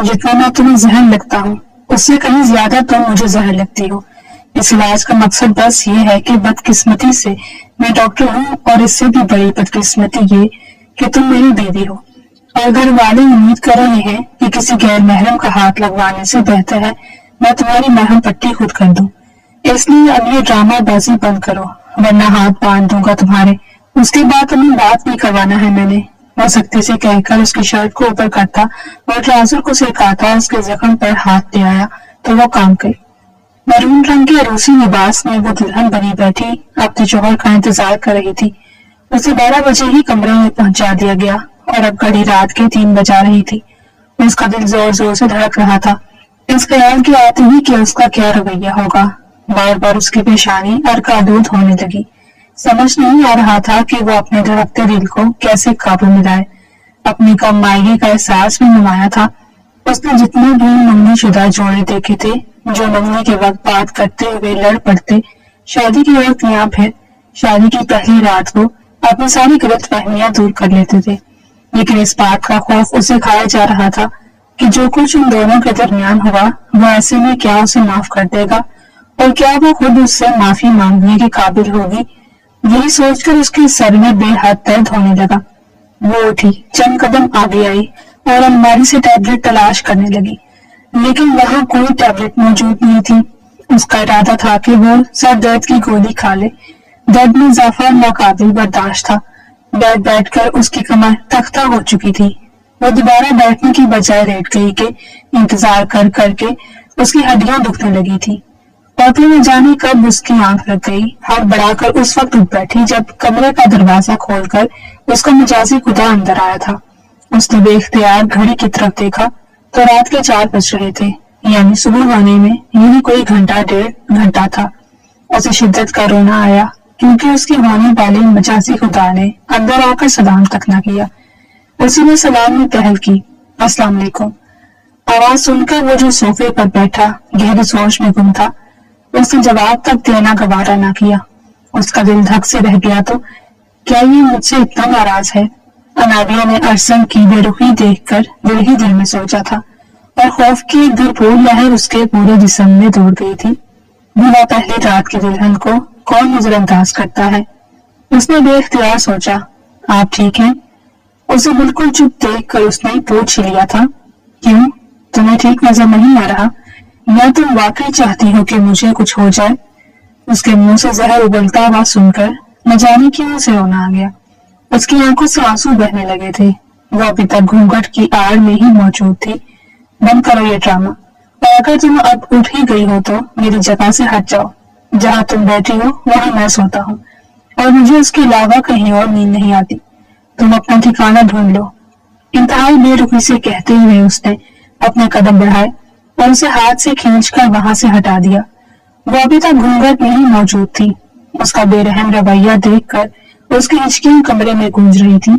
جتنا میں تمہیں زہر لگتا ہوں اس سے کہیں زیادہ تم مجھے زہر لگتی ہو۔ اس علاج کا مقصد بس یہ ہے کہ بدقسمتی سے میں ڈاکٹر ہوں، اور اس سے بھی بڑی بدقسمتی یہ کہ تم میری بیوی ہو، اور گھر والے امید کر رہے ہیں کہ کسی غیر محرم کا ہاتھ لگوانے سے بہتر ہے میں تمہاری مرہم پٹی خود کر دوں۔ اس لیے اب یہ ڈرامہ بازی بند کرو، ورنہ ہاتھ باندھ دوں گا تمہارے۔ اس کے بعد تمہیں بات نہیں کروانا ہے میں نے۔ وہ سختی سے کہہ کر اس کی شرٹ کو اوپر کرتا اور ٹراؤزر کو سرکاتا اس کے زخم پر ہاتھ لے آیا تو وہ کام گئی۔ مرون رنگ کے روسی لباس میں وہ دلہن بنی بیٹھی اپنے شوہر کا انتظار کر رہی تھی۔ اسے 12 بجے ہی کمرے میں پہنچا دیا گیا اور اب گھڑی رات کے 3 بجا رہی تھی۔ اس کا دل زور زور سے دھڑک رہا تھا، اس خیال کے آتے ہی کہ اس کا کیا رویہ ہوگا۔ بار بار اس کی پیشانی ارکادود ہونے لگی۔ سمجھ نہیں آ رہا تھا کہ وہ اپنے دھڑکتے دل کو کیسے قابو میں لائے۔ اپنی کم مائگی کا احساس بھی نمایاں تھا۔ اس نے جتنے بھی منگنی شدہ جوڑے دیکھے تھے جو منگنی کے وقت بات کرتے ہوئے لڑ پڑتے، شادی کی وقت یا پھر شادی کی پہلی رات کو اپنی ساری غلط فہمیاں دور کر لیتے تھے، لیکن اس بات کا خوف اسے کھایا جا رہا تھا کہ جو کچھ ان دونوں کے درمیان ہوا وہ ایسے میں کیا اسے معاف کر دے گا، اور کیا وہ خود اس سے معافی مانگنے کے قابل ہوگی۔ یہی سوچ کر اس کے سر میں بے حد درد ہونے لگا۔ وہ اٹھی، چند قدم آگے آئی اور الماری سے ٹیبلٹ تلاش کرنے لگی، لیکن وہاں کوئی ٹیبلٹ موجود نہیں تھی۔ اس کا ارادہ تھا کہ وہ سر درد کی گولی کھا لے۔ درد میں اضافہ ناقابل برداشت تھا۔ بیٹھ کر اس کی کمر تختہ ہو چکی تھی۔ وہ دوبارہ بیٹھنے کی بجائے لیٹ گئی کہ انتظار کر کر کے اس کی ہڈیاں دکھنے لگی تھی، اور پھر نہ جانے کب اس کی آنکھ لگ گئی۔ ہاتھ بڑھا کر اس وقت اٹھ بیٹھی جب کمرے کا دروازہ کھول کر اس کا مجازی خدا اندر آیا تھا۔ اس نے بے اختیار گھڑی کی طرف دیکھا تو رات کے 4 بج رہے تھے، یعنی صبح ہونے میں یہی کوئی گھنٹہ 1.5 تھا۔ اسے شدت کا رونا آیا کیونکہ اس کے ہونے والے مجازی خدا نے اندر آ کر سلام تک نہ کیا۔ اسی نے سلام میں پہل کی، السلام علیکم۔ آواز سن کر وہ جو صوفے پر بیٹھا گہری سوچ میں گم تھا، اس نے جواب تک دینا گوارا نہ کیا۔ اس کا دل دھک سے رہ گیا تو کیا یہ مجھ سے اتنا ناراض ہے؟ انابیہ نے ارسن کی بے رخی دیکھ کر دل ہی دل میں سوچا تھا، اور خوف کی ایک بھرپور لہر اس کے پورے جسم میں دوڑ گئی تھی۔ بھلا پہلی رات کی دلہن کو کون نظر انداز کرتا ہے؟ اس نے بے اختیار سوچا، آپ ٹھیک ہیں؟ اسے بالکل چپ دیکھ کر اس نے پوچھ لیا تھا، کیوں تمہیں ٹھیک نظر نہیں آ رہا، یا تم واقعی چاہتی ہو کہ مجھے کچھ ہو جائے؟ اس کے منہ سے زہر ابلتا ہوا سن کر نہ جانے کیوں اسے رونا آ گیا۔ اس کی آنکھوں سے آنسو بہنے لگے تھے۔ وہ ابھی تک گھونگھٹ کی آڑ میں ہی موجود تھی۔ بند کرو یہ ڈرامہ، اور اگر تم اب اٹھ ہی گئی ہو تو میری جگہ سے ہٹ جاؤ۔ جہاں تم بیٹھی ہو وہاں میں سوتا ہوں، اور مجھے اس کے علاوہ کہیں اور نیند نہیں آتی۔ تم اپنا ٹھکانہ ڈھونڈ لو۔ انتہائی بے رخی سے کہتے ہوئے اس نے اپنے قدم بڑھائے اور اسے ہاتھ سے کھینچ کر وہاں سے ہٹا دیا۔ وہ ابھی تک گھونگھٹ میں ہی موجود تھی۔ اس کا بے رحم رویہ دیکھ کر اس کی ہچکیاں کمرے میں گونج رہی تھی۔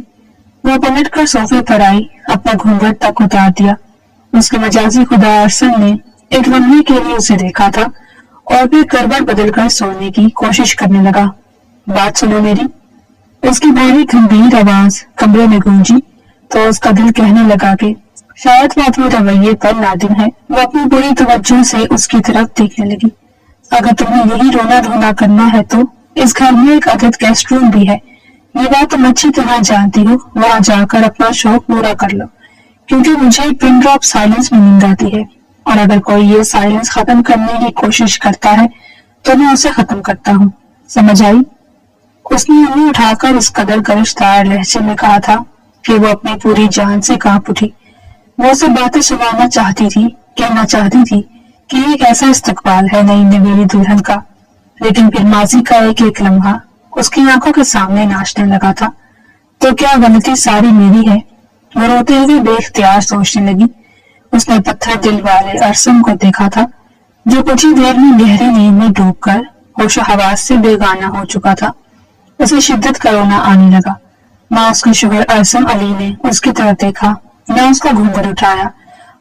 وہ پلٹ کر صوفے پر آئی، اپنا گھونگھٹ تک اتار دیا۔ اس کے مجازی خدا ارسن نے ایک لمحے کے لیے اسے دیکھا تھا اور پھر کربٹ بدل کر سونے کی کوشش کرنے لگا۔ بات سنو میری، اس کی بھاری گمبھیر آواز کمرے میں گونجی تو اس کا دل کہنے لگا کہ شاید وہ اپنے رویے پر نادم ہے۔ وہ اپنی پوری توجہ سے اس کی طرف دیکھنے لگی۔ اگر تمہیں یہی رونا دھونا کرنا ہے تو اس گھر میں ایک عدد گیسٹ روم بھی ہے، یہ بات تم اچھی طرح جانتی ہو۔ وہاں جا کر اپنا شوق پورا کر لو، کیونکہ مجھے پن ڈراپ سائلنس میں نیند آتی ہے، اور اگر کوئی یہ سائلنس ختم کرنے کی کوشش کرتا ہے تو میں اسے ختم کرتا ہوں، سمجھ آئی؟ اس نے انہیں اٹھا کر اس قدر گرجدار لہجے میں کہا تھا کہ وہ اپنی پوری جان سے کانپ اٹھی۔ وہ اسے باتیں سنانا چاہتی تھی، کہنا چاہتی تھی کہ ایک ایسا استقبال ہے نئی نویلی دلہن کا، لیکن پھر ماضی کا ایک ایک لمحہ اس کی آنکھوں کے سامنے ناچنے لگا تھا۔ تو کیا غلطی ساری میری ہے؟ وہ روتے ہوئے بے اختیار سوچنے لگی۔ اس نے پتھر دل والے ارسن کو دیکھا تھا جو کچھ ہی دیر میں گہری نیند میں ڈوب کر ہوش و حواس سے بیگانہ ہو چکا تھا۔ اسے شدت کا رونا آنے لگا۔ نہ اس کے شوہر ارسن علی نے اس کی طرف دیکھا، نہ اس کا گھونگھٹ اٹھایا،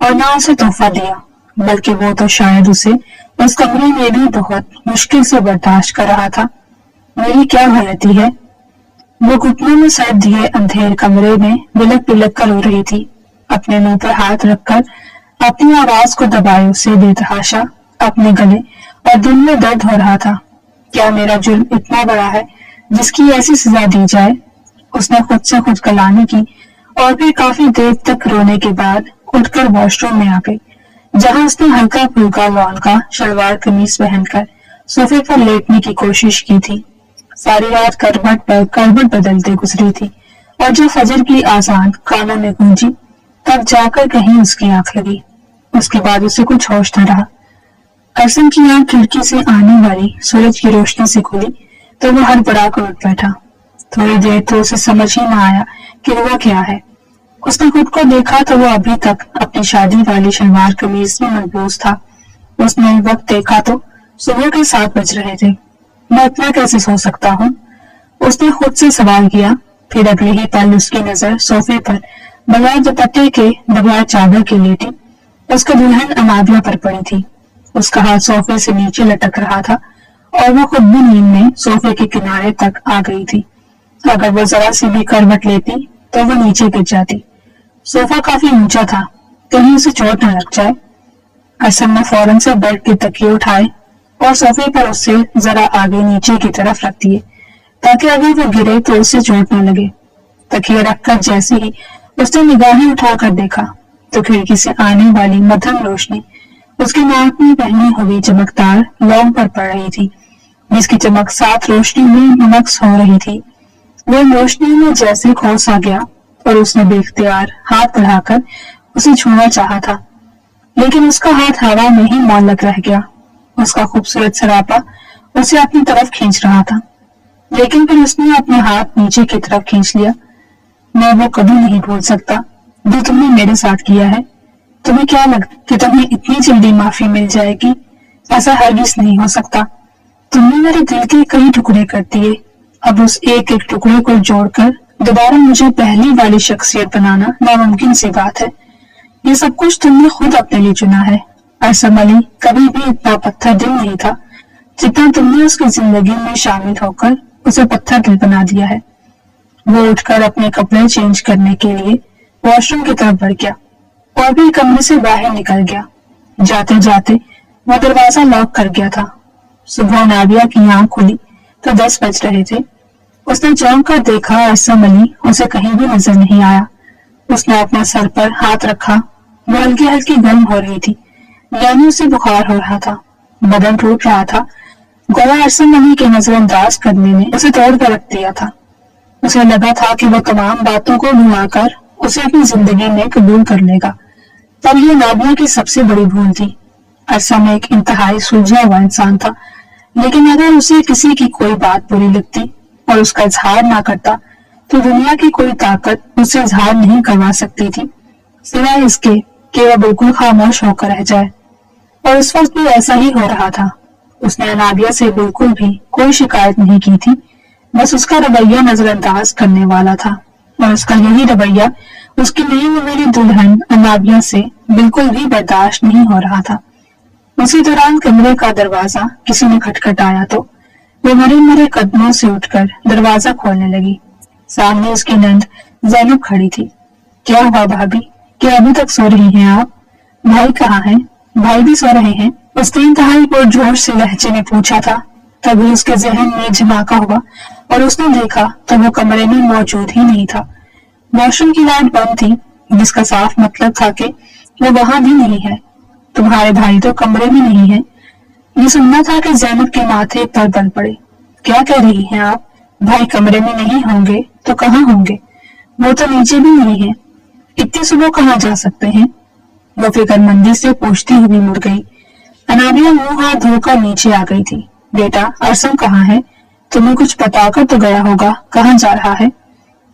اور نہ اسے تحفہ دیا، بلکہ وہ تو شاید اسے اس کمرے میں بھی بہت مشکل سے برداشت کر رہا تھا۔ میری کیا غلطی ہے؟ وہ گھٹنوں میں سر دیے اندھیر کمرے میں بلک بلک کر رو رہی تھی، اپنے منہ پر ہاتھ رکھ کر अपनी आवाज को दबाए उसे बेतहाशा अपने गले और दिल में दर्द हो रहा था। क्या मेरा जुर्म इतना बड़ा है जिसकी ऐसी सजा दी जाए? उसने खुद से खुद कलामी की और फिर काफी देर तक रोने के बाद उठकर वॉशरूम में आ गई, जहां उसने हल्का फुल्का लॉन का शलवार कमीज पहनकर सोफे पर लेटने की कोशिश की थी। सारी रात करवट पर करवट बदलते गुजरी थी और जब फजर की आजान कानों में गूंजी तब जाकर कहीं उसकी आंख लगी। उसके बाद उसे कुछ होश न रहा। अरसम की आंख खिड़की से आने वाली सूरज की रोशनी से खुली तो वो हड़बड़ा कर उठ बैठा। थोड़ी देर तो उसे समझ ही न आया कि हुआ क्या है। उसने खुद को देखा तो वो अभी तक अपनी शादी वाली शलवार कमीज में मलबूस था। उसने वक्त देखा तो सुबह के 7 बज रहे थे। मैं इतना कैसे सो सकता हूँ? उसने खुद से सवाल किया। फिर अगले ही पल उसकी नजर सोफे पर बगैर दुपट्टे के बगैर चादर के लेटी उसका दुल्हन अनाबिया पर पड़ी थी। उसका हाथ सोफे से नीचे लटक रहा था और वो खुद भी नींद में सोफे के किनारे तक आ गई थी। अगर वो जरा सी भी करवट लेती तो वो नीचे गिर जाती। सोफा काफी ऊंचा था, कहीं उसे चोट न लग जाए। असम ने फौरन से बेड के तकिए उठाए और सोफे पर उससे जरा आगे नीचे की तरफ रख दिए ताकि अगर वो गिरे तो उसे चोट न लगे। तकिए रखकर जैसे ही उसने निगाहें उठाकर देखा तो खिड़की से आने वाली मध्यम रोशनी उसके नाक में पहनी हुई चमकदार लौंग पर पड़ रही थी, जिसकी चमक साथ रोशनी में नक्श हो रही थी। वो रोशनी में जैसे खो सा गया और उसने बेख्तियार हाथ बढ़ाकर उसे छूना चाहा था, लेकिन उसका हाथ हवा में ही मुअल्लक रह गया। उसका खूबसूरत सरापा उसे अपनी तरफ खींच रहा था, लेकिन फिर उसने अपने हाथ नीचे की तरफ खींच लिया। मैं वो कभी नहीं भूल सकता जो तुमने मेरे साथ किया है। तुम्हें क्या लगता कि तुम्हें इतनी जल्दी माफी मिल जाएगी? ऐसा हरगिज नहीं हो सकता। तुमने मेरे दिल के कई टुकड़े कर दिए। अब उस एक एक टुकड़े को जोड़कर दोबारा मुझे पहली वाली शख्सियत बनाना नामुमकिन सी बात है। ये सब कुछ तुमने खुद अपने लिए चुना है। अरसम अली कभी भी इतना पत्थर दिल नहीं था जितना तुमने उसकी जिंदगी में शामिल होकर उसे पत्थर दिल बना दिया है। वो उठकर अपने कपड़े चेंज करने के लिए वॉशरूम की तरफ बढ़ गया और भी कमरे से बाहर निकल गया। जाते जाते वो दरवाजा लॉक कर गया था। सुबह नाबिया की आंख खुली तो 10 बज रहे थे। उसने चौंक कर देखा, अरसम अली उसे कहीं भी नजर नहीं आया। उसने अपना सर पर हाथ रखा। वो हल्की हल्की गर्म हो रही थी, यानी उसे बुखार हो रहा था। बदन टूट रहा था। गोया अरसम अली के नजरअंदाज करने ने उसे तोड़ कर रख दिया था। उसे लगा था कि वो तमाम बातों को भुलाकर उसे अपनी जिंदगी में कबूल कर लेगा, पर यह नाबिया की सबसे बड़ी भूल थी। अरसम एक इंतहाई सुलझा हुआ इंसान था, लेकिन अगर उसे किसी की कोई बात बुरी लगती और उसका इजहार ना करता तो दुनिया की कोई ताकत उससे इजहार नहीं करवा सकती थी, सिवाय इसके कि वह बिल्कुल खामोश होकर रह जाए। और इस वक्त भी ऐसा ही हो रहा था। उसने नाबिया से बिल्कुल भी कोई शिकायत नहीं की थी, बस उसका रवैया नजरअंदाज करने वाला था और उसका यही रवैया उसकी नई मेरी दुल्हन अनाबिया से बिल्कुल भी बर्दाश्त नहीं हो रहा था। उसी दौरान कमरे का दरवाजा किसी ने खटखटाया तो वो मरे मरे कदमों से उठकर दरवाजा खोलने लगी। सामने उसकी नंद जैनब खड़ी थी। क्या हुआ भाभी, क्या अभी तक सो रही हैं आप? भाई कहाँ हैं? भाई भी सो रहे हैं? उसने इंतहाई पुरजोर से लहजे में पूछा था। तभी उसके जहन में झमाका हुआ और उसने देखा तो वो कमरे में मौजूद ही नहीं था। वॉशरूम की लाइट बंद थी, जिसका साफ मतलब था कि वो वहां भी नहीं है। तुम्हारे भाई तो कमरे में नहीं है। ये सुनना था कि जैनब के माथे पर बल पड़े। क्या कह रही हैं आप? भाई कमरे में नहीं होंगे तो कहाँ होंगे? वो तो नीचे भी नहीं है। इतनी सुबह कहाँ जा सकते हैं? वो फिक्रमंदी से पूछती हुई मुड़ गई। अनाबिया मुंह हाथ धोकर नीचे आ गई थी। बेटा, अरसम कहाँ है? तुम्हें कुछ बताकर तो गया होगा, कहाँ जा रहा है?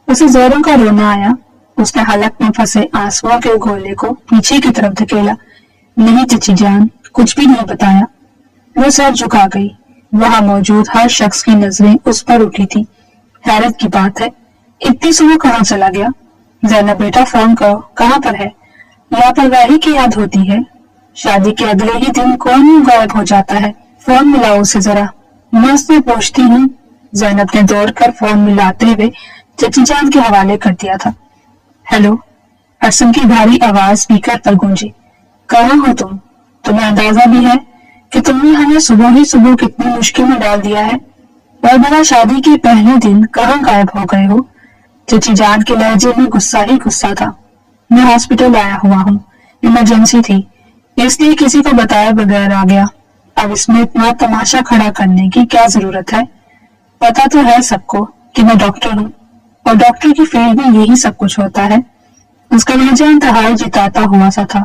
उसे जोरों का रोना आया। उसने हलक में फंसे आंसुओं के गोले को पीछे की तरफ धकेला। नहीं चची जान, कुछ भी नहीं बताया। वो सर झुका गई। वहां मौजूद हर शख्स की नजरें उस पर उठी थी। हैरत की बात है, इतनी सुबह कहाँ चला गया? जैनब बेटा फोन करो, कहाँ पर है? लापरवाही की याद होती है। शादी के अगले ही दिन कौन गायब हो जाता है? फोन मिलाओ उसे जरा। मस्त में पूछती हूँ। जैनब ने दौड़कर फोन मिलाते हुए चची जान के हवाले कर दिया था। हेलो, अरसम की भारी आवाज स्पीकर पर गूंजी। کہاں ہو تم؟ تمہیں اندازہ بھی ہے کہ تم نے ہمیں صبح ہی صبح کتنی مشکل میں ڈال دیا ہے؟ اور بنا شادی کے پہلے دن کہاں غائب ہو گئے ہو؟ چچی جان کے لہجے میں غصہ ہی غصہ تھا۔ میں ہاسپٹل آیا ہوا ہوں، ایمرجنسی تھی، اس لیے کسی کو بتائے بغیر آ گیا۔ اب اس میں اتنا تماشا کھڑا کرنے کی کیا ضرورت ہے؟ پتا تو ہے سب کو کہ میں ڈاکٹر ہوں، اور ڈاکٹر کی فیلڈ میں یہی سب کچھ ہوتا ہے۔ اس کا لہجہ انتہائی جتاتا ہوا سا تھا۔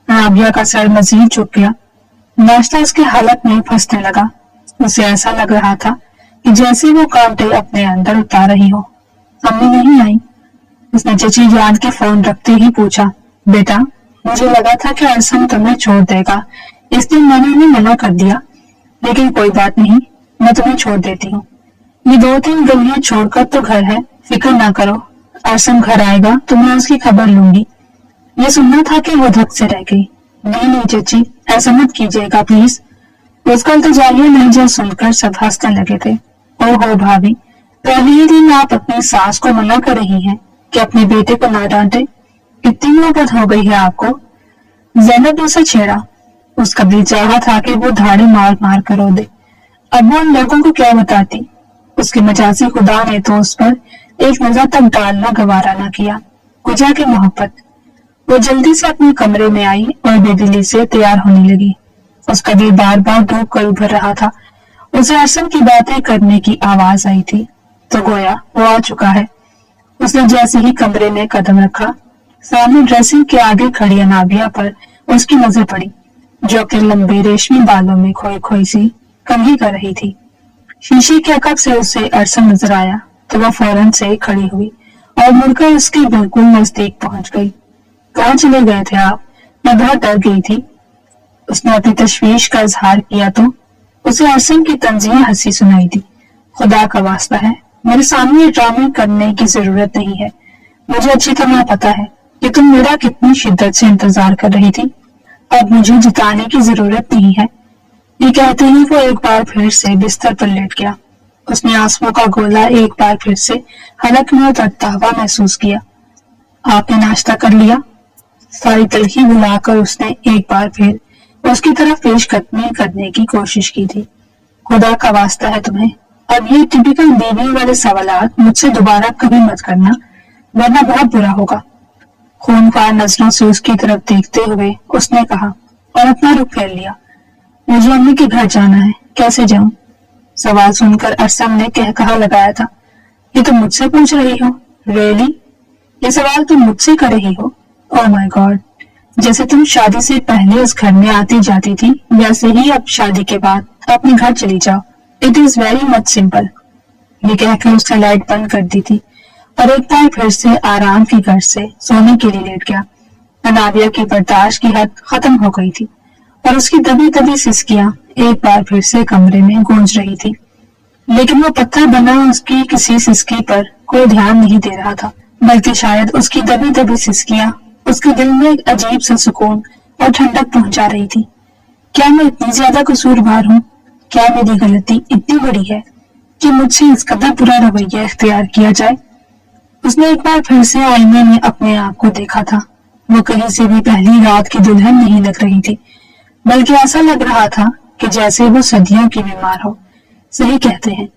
رابعہ کا سر مزید جھک گیا۔ ناشتہ اس کے حلق میں پھنسنے لگا۔ اسے ایسا لگ رہا تھا کہ جیسے وہ کانٹے اپنے اندر اتار رہی ہو۔ امی نہیں آئی؟ اس نے چچی جان کے فون رکھتے ہی پوچھا۔ بیٹا، مجھے لگا تھا کہ ارسن تمہیں چھوڑ دے گا، اس لیے میں نے انہیں منع کر دیا، لیکن کوئی بات نہیں، میں تمہیں چھوڑ دیتی ہوں۔ یہ 2-3 گلیاں چھوڑ کر تو گھر ہے، فکر نہ کرو، ارسن گھر آئے گا تو میں اس کی خبر لوں گی۔ یہ سننا تھا کہ وہ دھک سے رہ گئی۔ نہیں چچی، ایسا مت کیجیے گا پلیز۔ اس کا التجائیہ لہجہ سن کر سب ہنسنے لگے تھے۔ او ہو بھابھی، پہلے ہی دن آپ اپنی ساس کو منع کر رہی ہیں کہ اپنے بیٹے کو نہ ڈانٹے، اتنی محبت ہو گئی ہے آپ کو؟ زینب نے اسے چھیڑا۔ اس کا دل چاہا تھا کہ وہ دھاڑی مار مار کر رو دے۔ اب وہ ان لوگوں کو کیا بتاتی؟ اس کے مجازی خدا نے تو اس پر ایک نظر تک ڈالنا گوارا نہ کیا۔ کجا کی محبت۔ وہ جلدی سے اپنے کمرے میں آئی اور بے دلی سے تیار ہونے لگی۔ اس کا دل بار بار ڈوب کر ابھر رہا تھا۔ اسے ارسن کی باتیں کرنے کی آواز آئی تھی تو گویا وہ آ چکا ہے۔ اس نے جیسے ہی کمرے میں قدم رکھا، سامنے ڈریسنگ کے آگے کھڑی انابیہ پر اس کی نظر پڑی، جو اپنے لمبے ریشمی بالوں میں کھوئی کھوئی سی کنگھی کر رہی تھی۔ شیشے کے عقب سے اسے ارسن نظر آیا تو وہ فوراً سے کھڑی ہوئی اور مڑ کر اس کے بالکل نزدیک پہنچ گئی۔ کہاں چلے گئے تھے آپ؟ میں بہت ڈر گئی تھی۔ اس نے اپنی تشویش کا اظہار کیا تو اسے ارسن کی تنزیہ ہنسی سنائی دی۔ خدا کا واسطہ ہے، میرے سامنے ڈرامے کرنے کی ضرورت نہیں ہے۔ مجھے اچھی طرح پتا ہے کہ تم میرا کتنی شدت سے انتظار کر رہی تھی۔ اب مجھے جتانے کی ضرورت نہیں ہے۔ یہ کہتے ہی وہ ایک بار پھر سے بستر پر لیٹ گیا۔ اس نے آنسوؤں کا گولا ایک بار پھر سے حلق میں اترتا ہوا محسوس کیا۔ آپ نے ناشتہ کر لیا؟ ساری تلخی بھلا کر اس نے ایک بار پھر اس کی طرف پیش قدمی کرنے کی کوشش کی تھی۔ خدا کا واسطہ ہے تمہیں، اب یہ ٹپیکل بیوی والے سوالات مجھ سے دوبارہ کبھی مت کرنا، ورنہ بہت برا ہوگا۔ خونخوار نظروں سے اس کی طرف دیکھتے ہوئے اس نے کہا اور اپنا رخ پھیر لیا۔ مجھے امی کے گھر جانا ہے، کیسے جاؤں؟ سوال سن کر ارسن نے کہا لگایا تھا، یہ تم مجھ سے پوچھ رہی ہو؟ ریئلی؟ یہ سوال تم مجھ سے کر رہی ہو؟ اوہ مائی گاڈ، جیسے تم شادی سے پہلے اس گھر میں آتی جاتی تھی ویسے ہی اب شادی کے بعد اپنے گھر چلی جاؤ۔ It is very much simple. یہ کہہ کے اس نے لائٹ بند کر دی تھی اور ایک بار پھر سے آرام کی گھر سے سونے کے لیے لیٹ گیا۔ انابیہ کی برداشت کی حد ختم ہو گئی تھی اور اس کی دبی دبی سسکیاں ایک بار پھر سے کمرے میں گونج رہی تھی، لیکن وہ پتھر بنا اس کی کسی سسکی پر کوئی دھیان نہیں دے رہا تھا، بلکہ شاید اس کی دبی دبی سسکیاں اس کے دل میں ایک عجیب سا سکون اور ٹھنڈک پہنچا رہی تھی۔ کیا میں اتنی زیادہ قصوروار ہوں؟ کیا میری غلطی اتنی بڑی ہے کہ مجھ سے اس قدر برا رویہ اختیار کیا جائے؟ اس نے ایک بار پھر سے آئینے میں اپنے آپ کو دیکھا تھا۔ وہ کہیں سے بھی پہلی رات کی دلہن نہیں لگ رہی تھی، بلکہ ایسا لگ رہا تھا کہ جیسے وہ صدیوں کی بیمار ہو۔ صحیح کہتے ہیں،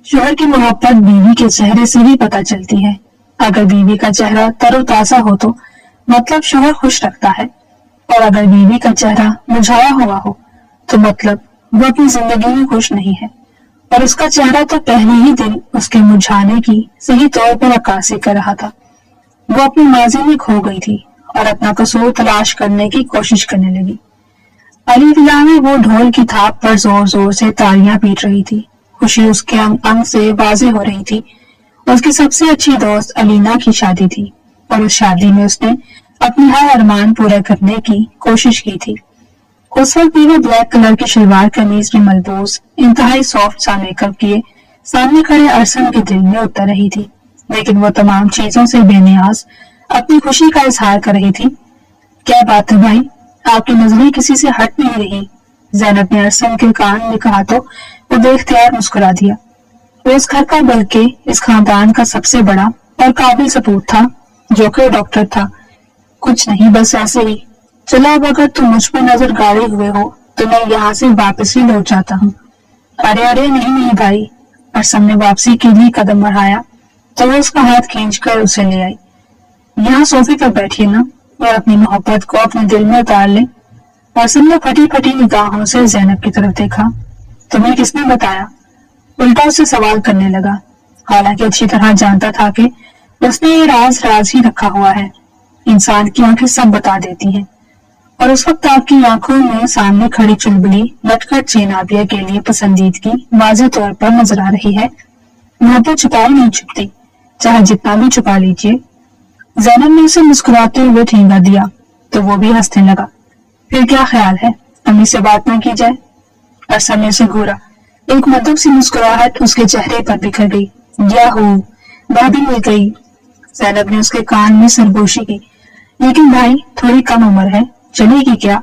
شوہر کی محبت بیوی کے چہرے سے بھی پتہ چلتی ہے۔ اگر بیوی کا چہرہ تر و تازہ ہو تو مطلب شوہر خوش رکھتا ہے، اور اگر بیوی کا چہرہ مرجھایا ہوا ہو تو مطلب وہ اپنی زندگی میں خوش نہیں ہے۔ اور اس کا چہرہ تو پہلے ہی دن اس کے مرجھانے کی صحیح طور پر عکاسی کر رہا تھا۔ وہ اپنی ماضی میں کھو گئی تھی اور اپنا قصور تلاش کرنے کی کوشش کرنے لگی۔ علی ولا میں وہ ڈھول کی تھاپ پر زور زور سے تالیاں پیٹ رہی تھی۔ خوشی اس کے انگ سے واضح ہو رہی تھی۔ اس کی سب سے اچھی دوست علینا کی شادی تھی اور اس شادی میں اس نے اپنی ہر ارمان پورا کرنے کی کوشش کی تھی۔ اس وقت بھی وہ بلیک کلر کی شلوار قمیض میں ملبوس انتہائی سافٹ سا میک اپ کیے سامنے کھڑے ارسن کے دل میں اتر رہی تھی، لیکن وہ تمام چیزوں سے بے نیاز اپنی خوشی کا اظہار کر رہی تھی۔ کیا بات ہے بھائی، آپ کی نظریں کسی سے ہٹ نہیں رہی؟ زینب نے ارسن کے کان میں کہا تو وہ بے اختیار مسکرا دیا۔ وہ اس گھر کا بلکہ اس خاندان کا سب سے بڑا اور قابل سپوت تھا، جو کہ ڈاکٹر تھا۔ کچھ نہیں، بس ایسے ہی۔ चलो अब अगर तुम मुझ पर नजर गाड़े हुए हो तो मैं यहाँ से वापस ही लौट जाता हूँ। अरे अरे नहीं नहीं भाई। अरसम ने वापसी के लिए कदम बढ़ाया तो वो उसका हाथ खींचकर उसे ले आई। यहाँ सोफे पर बैठिए ना और अपनी मोहब्बत को अपने दिल में उतार ले। अरसम ने फटी फटी निगाहों से जैनब की तरफ देखा। तुम्हें किसने बताया? उल्टा उसे सवाल करने लगा, हालांकि अच्छी तरह जानता था कि उसने ये राज राज ही रखा हुआ है। इंसान की आंखें सब बता देती हैं। और उस वक्त आपकी आंखों में सामने खड़ी चुलबुली नटखट नाबिया के लिए पसंदीदगी वाज़ेह तौर पर नजर आ रही है। मोहब्बत छुपाई नहीं छुपती, चाहे जितना भी छुपा लीजिए। जैनब ने उसे मुस्कुराते हुए ठेंगा दिया तो वो भी हंसने लगा। फिर क्या ख्याल है, अम्मी से बात न की जाए? अरसम ने उसे घूरा। एक मधुर सी मुस्कुराहट उसके चेहरे पर बिखर गई। याहू, भाभी मिल गई। जैनब ने उसके कान में सरगोशी की। लेकिन भाई थोड़ी कम उम्र है, चलेगी क्या?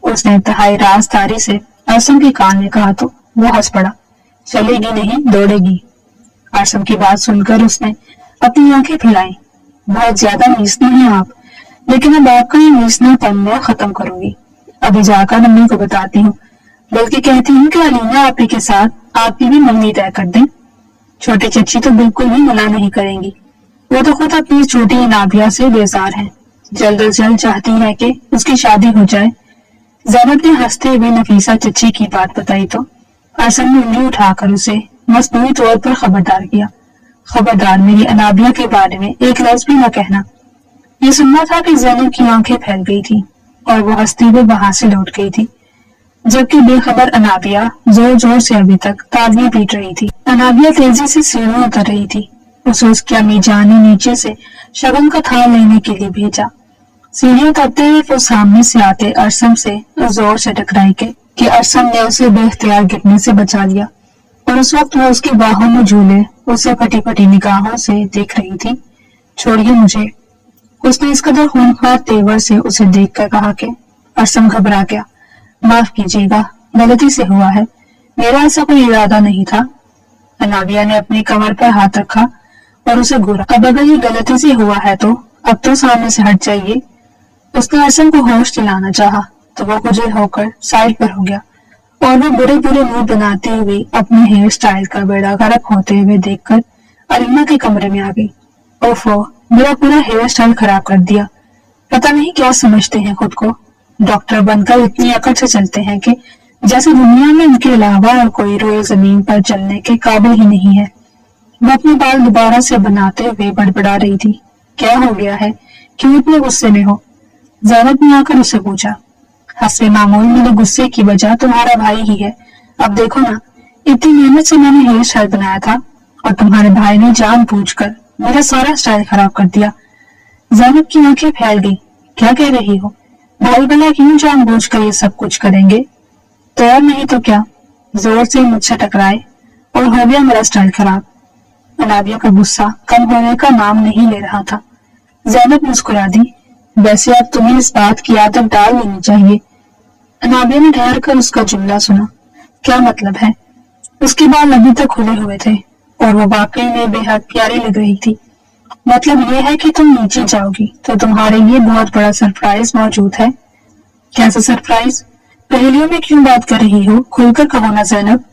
उसने इंतहाई राजदारी से अरसम के कान में कहा तो वो हंस पड़ा। चलेगी नहीं, दौड़ेगी। अरसम की बात सुनकर उसने अपनी आंखें फैलाई। बहुत ज्यादा नीचनी हैं आप, लेकिन अब आपका ये नीचनापन मैं खत्म करूंगी। अभी जाकर अम्मी को बताती हूँ, बल्कि कहती हूँ कि अलीना आपी के साथ आपकी भी मंगनी तय कर दें। छोटी चच्ची तो बिल्कुल भी मना नहीं करेंगी। वो तो खुद अपनी छोटी नाबिया से बेजार है। जल्द अज जल्द चाहती है कि उसकी शादी हो जाए। जैनब ने हंसते हुए नफीसा चच्ची की बात बताई तो अरसम ने उंगली उठाकर उसे मसनूई तौर पर खबरदार किया। खबरदार, मेरी अनाबिया के बारे में एक लफ्ज भी न कहना। ये सुनना था कि जैनब की आंखें फैल गई थी और वो हंसती हुए वहां से लौट गई थी, जबकि बेखबर अनाबिया जोर जोर से अभी तक तालियां पीट रही थी। अनाबिया तेजी से सीढ़ियों उतर रही थी। उसे उसकी अम्मी जान ने नीचे से शगुन का थाल लेने के लिए भेजा। सीढ़ियों उतरते हुए वो सामने से आते अरसम से जोर से टकराई कि अरसम ने उसे बेख्तियार गिरने से बचा लिया और उस वक्त वो उसकी बाहों में झूले उसे फटी फटी निगाहों से देख रही थी। छोड़िए मुझे, उसने इस कदर खूंखार तेवर से उसे देखकर कहा कि अरसम घबरा गया। माफ कीजिएगा, गलती से हुआ है, मेरा ऐसा कोई इरादा नहीं था। अनाबिया ने अपनी कमर पर हाथ रखा और उसे घूरा। अब अगर ये गलती से हुआ है तो अब तो सामने से हट जाइए। उसने अरसम को होश दिलाना चाहा तो वो गुजर होकर साइड पर हो गया और वो बुरे बुरे मुंह बनाते हुए अपने हेयर स्टाइल का बेड़ा गर्क होते हुए देखकर अलीना के कमरे में आ गई। ओफो, मेरा पूरा हेयर स्टाइल खराब कर दिया। पता नहीं क्या समझते हैं खुद को। डॉक्टर बनकर इतनी अकड़ से चलते हैं कि जैसे दुनिया में उनके अलावा और कोई रोए जमीन पर चलने के काबिल ही नहीं है। वो अपने बाल दोबारा से बनाते हुए बड़बड़ा रही थी। क्या हो गया है, क्यों इतने गुस्से में हो? जैनब ने आकर उसे पूछा। हंसे मामूल, मेरे गुस्से की वजह तुम्हारा भाई ही है। अब देखो ना, इतनी मेहनत से मैंने हेयर स्टाइल बनाया था और तुम्हारे भाई ने जानबूझकर मेरा सारा स्टाइल खराब कर दिया। जैनब की आंखें फैल गई। क्या कह रही हो? भाई भला क्यों जानबूझकर ये सब कुछ करेंगे? तो और नहीं तो क्या, जोर से मुझसे टकराए और हो गया मेरा स्टाइल खराब। अनाबिया का गुस्सा कम होने का नाम नहीं ले रहा था। जैनब मुस्कुरा दी। वैसे अब तुम्हें इस बात की आदत डाल लेनी चाहिए। अनाबिया ने ठहर कर उसका जुमला सुना। क्या मतलब है? उसके बाल अभी तक खुले हुए थे और वो वाकई में बेहद प्यारी लग रही थी। मतलब ये है कि तुम नीचे जाओगी तो तुम्हारे लिए बहुत बड़ा सरप्राइज मौजूद है। कैसा सरप्राइज? पहेलियों में क्यों बात कर रही हो? खुलकर कहो ना जैनब।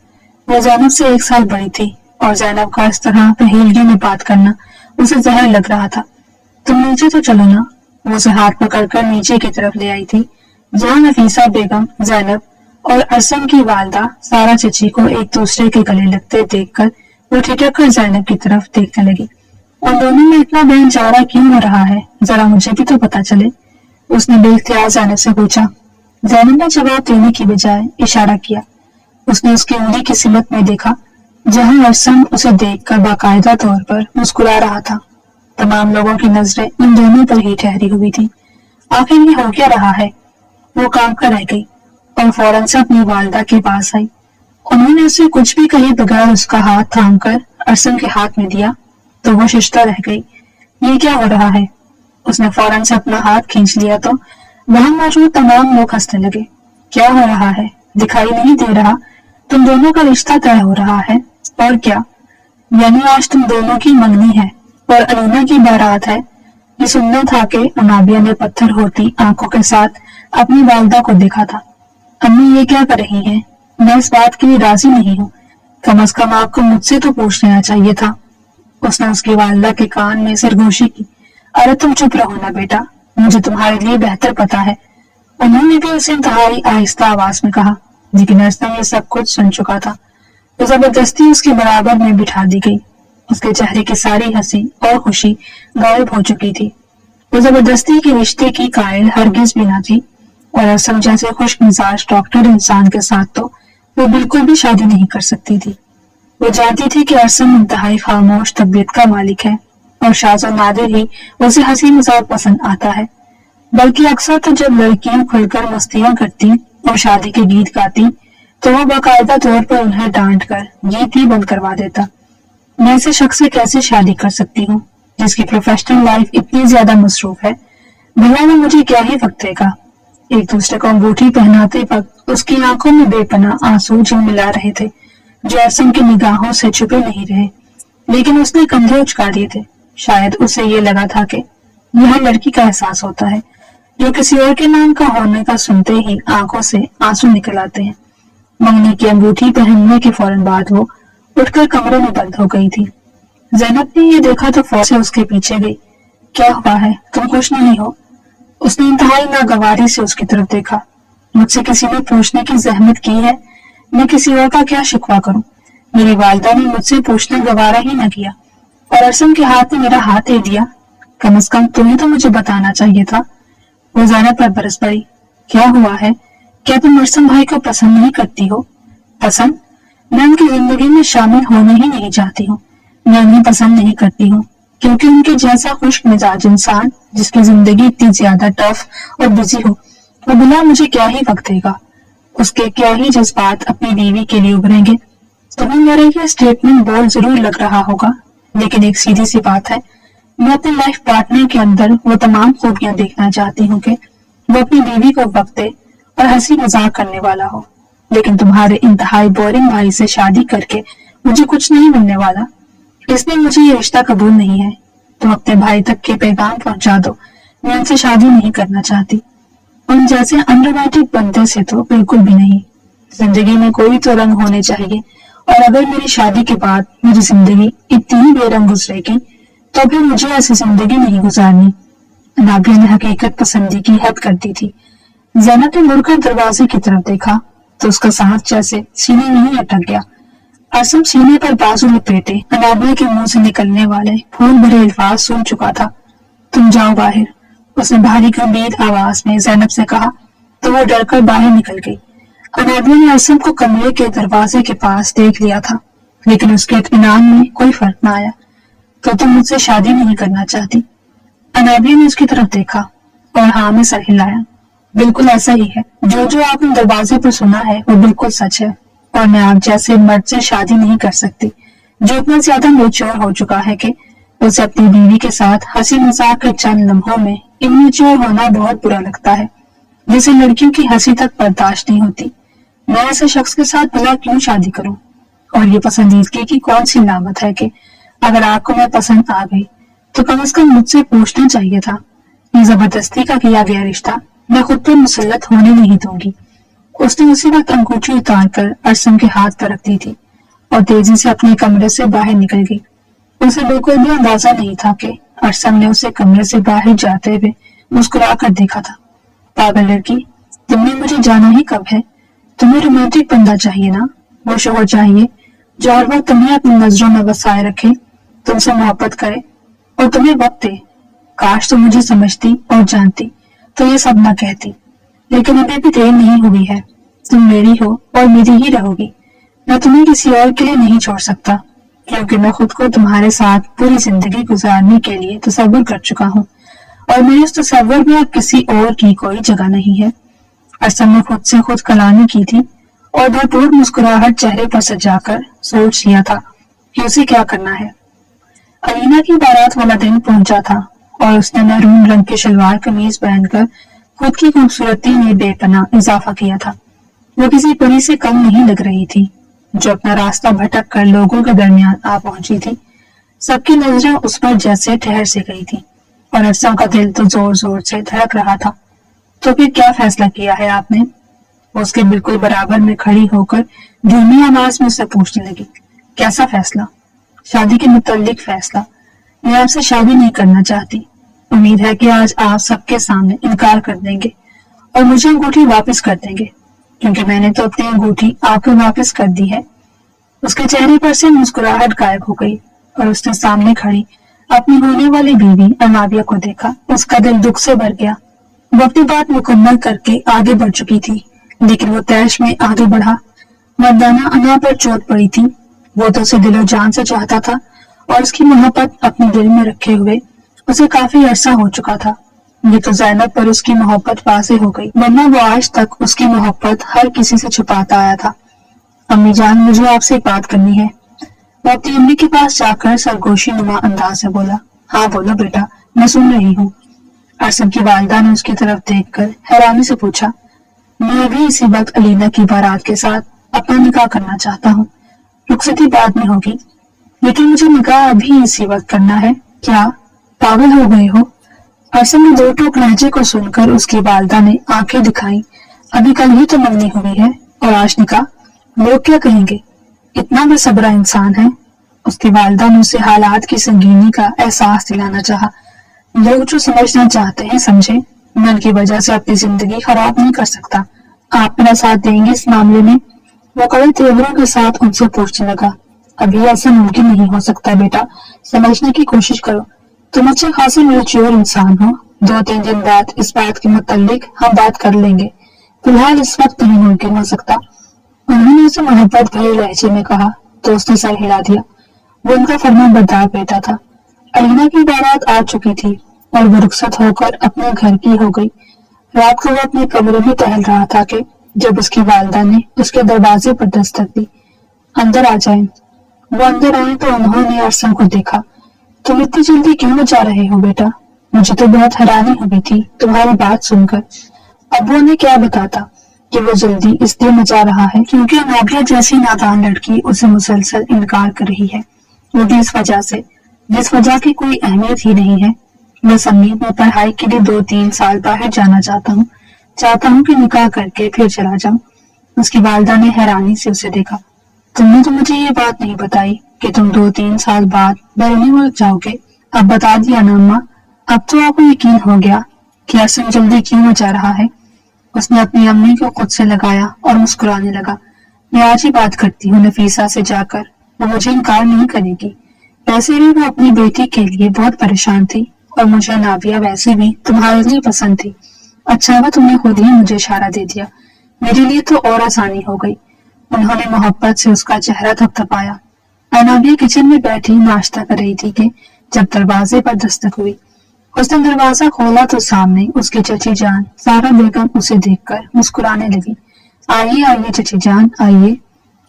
वो जैनब से 1 साल बड़ी थी और जैनब का इस तरह पहेलियों में बात करना उसे जहर लग रहा था। तुम नीचे तो चलो ना। वो उसे हाथ पकड़कर नीचे की तरफ ले आई थी, जहाँ नफीसा बेगम, जैनब और अरसम की वालदा सारा चची को एक दूसरे के गले लगते देखकर वो ठिठक कर जैनब की तरफ देखने लगी। उन दोनों में इतना बेचारा क्यों हो रहा है, जरा मुझे भी तो पता चले। उसने बेख्तियार जैनब से पूछा। जैनब ने जवाब देने की बजाय इशारा किया। उसने उसकी उंगली की सिमत में देखा, जहां अरसम उसे देखकर बाकायदा तौर पर मुस्कुरा रहा था। तमाम लोगों की नजरें उन दोनों पर ही ठहरी हुई थी। आखिर ये हो क्या रहा है? वो काम कर रह गई और फौरन से अपनी वालदा के पास आई। उन्होंने उसे कुछ भी कहे बगैर उसका हाथ थामकर अरसम के हाथ में दिया तो वो शिश्ता रह गई। ये क्या हो रहा है? उसने फौरन से अपना हाथ खींच लिया तो वहां मौजूद तमाम लोग हंसने लगे। क्या हो रहा है? दिखाई नहीं दे रहा? तुम दोनों का रिश्ता तय हो रहा है। और क्या? यानी आज तुम दोनों की मंगनी है और अलीना की बारात है। ये सुनना था कि अनाबिया ने पत्थर होती आंखों के साथ अपनी वालदा को देखा था। अम्मी ये क्या कर रही हैं? मैं इस बात के लिए राजी नहीं हूँ। कम से कम आपको मुझसे तो पूछ लेना चाहिए था। उसने उसकी वालदा के कान में सरगोशी की। अरे तुम चुप रहो ना बेटा, मुझे तुम्हारे लिए बेहतर पता है। उन्होंने भी उसे इंतहाई आहिस्ता आवाज में कहा, लेकिन अरसम ये सब कुछ सुन चुका था। वो जबरदस्ती उसके बराबर में बिठा दी गई। उसके चेहरे की सारी हंसी और खुशी गायब हो चुकी थी। वो जबरदस्ती के रिश्ते की कायल हरगिज भी न थी, और अरसम जैसे खुश मिजाज डॉक्टर इंसान के साथ तो वो बिल्कुल भी शादी नहीं कर सकती थी। वो जानती थी कि अरसम इंतहाई खामोश तबीयत का मालिक है, और शाज़ और नादिर ही उसे हंसी मजाक पसंद आता है। बल्कि अक्सर तो जब लड़कियां खुलकर मस्तियां करती और शादी के गीत गाती तो वो बाकायदा तौर पर उन्हें डांट कर गीत ही बंद करवा देता। मैं ऐसे शख्स से कैसे शादी कर सकती हूँ जिसकी प्रोफेशनल लाइफ इतनी ज्यादा मसरूफ है? भला वो मुझे क्या ही वक्त देगा? एक दूसरे को अंगूठी पहनाते वक्त उसकी आंखों में बेपनाह आंसू झिलमिला रहे थे, जो अरसम की निगाहों से छुपे नहीं रहे। लेकिन उसने कंधे उचका दिए थे। शायद उसे ये लगा था कि यह लड़की का एहसास होता है जो किसी और के नाम का होने का सुनते ही आंखों से आंसू निकल आते हैं। मंगनी की अंगूठी पहनने के फौरन बाद वो उठकर कमरे में बंद हो गई थी। ज़ैनब ने ये देखा तो फौरन से उसके पीछे गई। क्या हुआ है? तुम खुश नहीं हो? उसने इंतहाई नागवारी से उसकी तरफ देखा। मुझसे किसी ने पूछने की जहमत की है? मैं किसी और का क्या शिकवा करूं? मेरी वालिदा ने मुझसे पूछना गवारा ही न किया, और अरसम के हाथ में मेरा हाथ दे दिया। कम से कम तुम्हें तो मुझे बताना चाहिए था। वो ज़ैनब पर बरस पड़ी। क्या हुआ है? क्या तुम अरसम भाई को पसंद नहीं करती हो? पसंद? मैं उनकी जिंदगी में शामिल होना ही नहीं चाहती हूँ। मैं उन्हें पसंद नहीं करती हूँ क्योंकि उनके जैसा खुश मिजाज इंसान जिसकी जिंदगी इतनी ज्यादा टफ और बिजी हो, वो बिना मुझे क्या ही वक्त देगा? उसके क्या ही जज्बात अपनी बीवी के लिए उभरेंगे? तुम्हें मेरा ये स्टेटमेंट बोल जरूर लग रहा होगा, लेकिन एक सीधी सी बात है, मैं अपने लाइफ पार्टनर के अंदर वो तमाम खूबियां देखना चाहती हूँ कि वो अपनी बीवी को वक्त दे और हंसी मजाक करने वाला हो। लेकिन तुम्हारे इंतहाई बोरिंग भाई से शादी करके मुझे कुछ नहीं मिलने वाला, इसलिए मुझे ये रिश्ता कबूल नहीं है। तुम अपने भाई तक के पैगाम पहुंचा दो, मैं उनसे शादी नहीं करना चाहती। उन जैसे अनरोमांटिक बंदे से तो बिल्कुल भी नहीं। जिंदगी में कोई तो रंग होने चाहिए, और अगर मेरी शादी के बाद मेरी जिंदगी इतनी ही बेरंग गुजरेगी तो फिर मुझे ऐसी जिंदगी नहीं गुजारनी। नाबिया ने हकीकत पसंदी की हद कर दी थी। ज़ैनब ने मुड़कर दरवाजे की तरफ देखा तो उसका सांस जैसे सीने में ही अटक गया। अरसम सीने पर बाजू लपेटे नाबिया के मुंह से निकलने वाले फूल भरे अल्फाज सुन चुका था। तुम जाओ बाहर, उसने भारी गंभीर आवाज में ज़ैनब से कहा, तो वो डरकर बाहर निकल गई। अनाबिया ने अरसम को कमरे के दरवाजे के पास देख लिया था, लेकिन उसके इत्मीनान में कोई फर्क न आया। तो तुम मुझसे शादी नहीं करना चाहती? अनाबिया ने उसकी तरफ देखा और हाँ में सर हिलाया। बिल्कुल ऐसा ही है। जो जो आपने दरवाजे पर सुना है वो बिल्कुल सच है, और मैं आप जैसे मर्द से शादी नहीं कर सकती जो इतना ज्यादा मेच्योर हो चुका है कि उसे अपनी बीवी के साथ हंसी मजाक के चंद लम्हों में इमेच्योर होना बहुत बुरा लगता है, जिसे लड़कियों की हंसी तक बर्दाश्त नहीं होती। मैं ऐसे शख्स के साथ भला क्यों शादी करूं? और ये पसंदीदगी की कौन सी लामत है कि अगर आपको मैं पसंद आ गई तो कम से कम मुझसे पूछना चाहिए था। ये जबरदस्ती का किया गया रिश्ता मैं खुद पर मुसल्लत होने नहीं दूंगी। उसने उसी वक्त अंगूठी उतार कर अरसम के हाथ पर रख दी थी और तेजी से अपने कमरे से बाहर निकल गई। उसे बिल्कुल भी अंदाजा नहीं था कि अरसम ने उसे कमरे से बाहर जाते हुए मुस्कुरा कर देखा था। पागल लड़की, तुमने मुझे जाना ही कब है? तुम्हें रोमांटिक बंदा चाहिए ना, वो शोहर चाहिए जो हर वक्त तुम्हें अपनी नजरों में बसाए रखे, तुमसे मोहब्बत करे और तुम्हें वक्त दे। काश तुम मुझे समझती और जानती तो ये सब ना कहती, लेकिन अभी भी देर नहीं हुई है। तुम मेरी हो और मेरी ही रहोगी। मैं तुम्हें किसी और के लिए नहीं छोड़ सकता, क्योंकि मैं खुद को तुम्हारे साथ पूरी जिंदगी गुजारने के लिए तसव्वुर कर चुका हूँ, और मेरे उस तसव्वुर में अब किसी और की कोई जगह नहीं है। अरसम ने खुद से खुद कलामी की थी और भरपूर मुस्कुराहट चेहरे पर सजाकर सोच लिया था कि उसे क्या करना है। अलीना की बारात वाला दिन पहुंचा था और उसने मैरून रंग की शलवार कमीज पहनकर खुद की खूबसूरती में बेपनाह इजाफा किया था। वो किसी परी से कम नहीं लग रही थी, जो अपना रास्ता भटक कर लोगों के दरमियान आ पहुंची थी। सबकी नजरें उस पर जैसे ठहर से गई थी और अरसम का दिल तो जोर जोर से धड़क रहा था। तो फिर क्या फैसला किया है आपने? वो उसके बिल्कुल बराबर में खड़ी होकर धीमी आवाज में उससे पूछने लगी। कैसा फैसला? शादी के मुताल्लिक फैसला। मैं आपसे शादी नहीं करना चाहती। उम्मीद है कि आज आप सबके सामने इनकार कर देंगे और मुझे अंगूठी वापस कर देंगे, क्योंकि मैंने तो अपनी अंगूठी आपको वापस कर दी है। उसके चेहरे पर से मुस्कुराहट गायब हो गई और उसने सामने खड़ी अपनी होने वाली बीवी अनाबिया को देखा। उसका दिल दुख से भर गया। वो अपनी बात मुकम्मल करके आगे बढ़ चुकी थी, लेकिन वो तैश में आगे बढ़ा। मर्दाना अना पर चोट पड़ी थी। वो तो उसे दिलो जान से चाहता था और उसकी मोहब्बत अपने दिल में रखे हुए उसे काफी अरसा हो चुका था। ये तो ज़ैनब पर उसकी मोहब्बत वाज़ेह हो गई, वरना वो आज तक उसकी मोहब्बत हर किसी से छुपाता आया था। अम्मी जान, मुझे आपसे एक बात करनी है। वो अपनी अम्मी के पास जाकर सरगोशी नुमा अंदाज से बोला। हाँ बोलो बेटा, मैं सुन रही हूँ। अरसम की वालिदा ने उसकी तरफ देखकर हैरानी से पूछा। मैं भी इसी वक्त अलीना की बारात के साथ अपना निकाह करना चाहता हूँ। रुखसती बाद में होगी, लेकिन मुझे निकाह अभी इसी वक्त करना है। क्या पागल हो गए हो? अरसम ने दो टोक लहजे को सुनकर उसकी वालिदा ने आंखें दिखाई। अभी कल ही तो मंगनी हुई है और आज निकाह। लोग क्या कहेंगे? इतना बेसब्रा इंसान है। उसकी वालिदा ने उसे हालात की संगीनी का एहसास दिलाना चाहा। लोग जो समझना चाहते हैं समझे। मैं उनकी वजह से अपनी जिंदगी खराब नहीं कर सकता। आप मेरा साथ देंगे इस मामले में? वो कड़े तेवरों के साथ उनसे पूछने लगा। अभी ऐसा मुमकिन नहीं हो सकता बेटा, समझने की कोशिश करो। तुम अच्छे खासे मैच्योर इंसान हो। 2-3 दिन बाद इस बात के मुताल्लिक हम बात कर लेंगे। फिलहाल इस वक्त नहीं मुमकिन हो सकता। उन्होंने उसे मोहब्बत भरे लहजे में कहा तो उसने सर हिला दिया। वो उनका फर्मा बरदार बेटा था। अलीना की बारात आ चुकी थी और वो रुखसत होकर अपने घर की हो गई। रात को वो अपने कमरे में टहल रहा था कि जब उसकी वालिदा ने उसके दरवाजे पर दस्तक दी। अंदर आ जाएं। वो अंदर आए तो उन्होंने अरसम को देखा। तुम इतनी जल्दी क्यों मचा रहे हो बेटा? मुझे तो बहुत हैरानी हुई थी तुम्हारी बात सुनकर। अब वो ने क्या बताता कि वो जल्दी इसलिए मचा रहा है क्योंकि अनाबिया जैसी नादान लड़की उसे मुसलसल इनकार कर रही है। वो भी इस वजह से जिस वजह की कोई अहमियत ही नहीं है। बस अम्मी, मैं पढ़ाई के लिए 2-3 साल बाहर जाना चाहता हूँ कि निकाह करके फिर चला जाऊं। उसकी वालिदा ने हैरानी से उसे देखा। तुमने तो मुझे ये बात नहीं बताई कि तुम 2-3 साल बाद बैरूनी मुल्क जाओगे। अब बता दिया ना अम्मा। अब तो आपको यकीन हो गया कि अरसम जल्दी क्यों मचा रहा है। उसने अपनी अम्मी को खुद से लगाया और मुस्कुराने लगा। मैं आज ही बात करती हूँ नफीसा से जाकर, वो मुझे इनकार नहीं करेगी। वैसे भी वो अपनी बेटी के लिए बहुत परेशान थी और मुझे नाबिया वैसे भी तुम्हारे लिए पसंद थी। अच्छा हुआ तुमने खुद ही मुझे इशारा दे दिया, मेरे लिए तो और आसानी हो गई। उन्होंने मोहब्बत से उसका चेहरा थपथपाया। अनाबिया किचन में बैठी नाश्ता कर रही थी कि जब दरवाजे पर दस्तक हुई। उसने दरवाजा खोला तो सामने उसकी चची जान सारा बेगम उसे देखकर मुस्कुराने लगी। आइए आइए चची जान, आइए।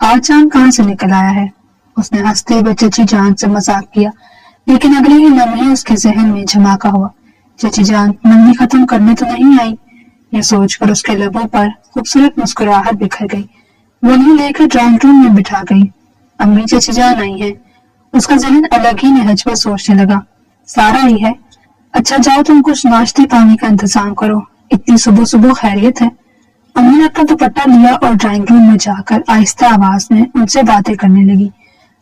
आज चांद कहाँ से निकल आया है? उसने हंसते हुए चची जान से मजाक किया, लेकिन अगले ही लम्हे उसके जहन में झमाका हुआ। चची जान मंगनी खत्म करने तो नहीं आई? ये सोचकर उसके लबों पर खूबसूरत मुस्कुराहट बिखर गई। वो उन्हें लेकर ड्राइंग रूम में बिठा गई। अम्मी, चची जान आई है। उसका जहन अलग ही नहज पर सोचने लगा। सारा ही है। अच्छा जाओ, तुम कुछ नाश्ते पानी का इंतजाम करो। इतनी सुबह सुबह खैरियत है? अम्मी ने अपना दुपट्टा लिया और ड्राइंग रूम में जाकर आहिस्ता आवाज में उनसे बातें करने लगी।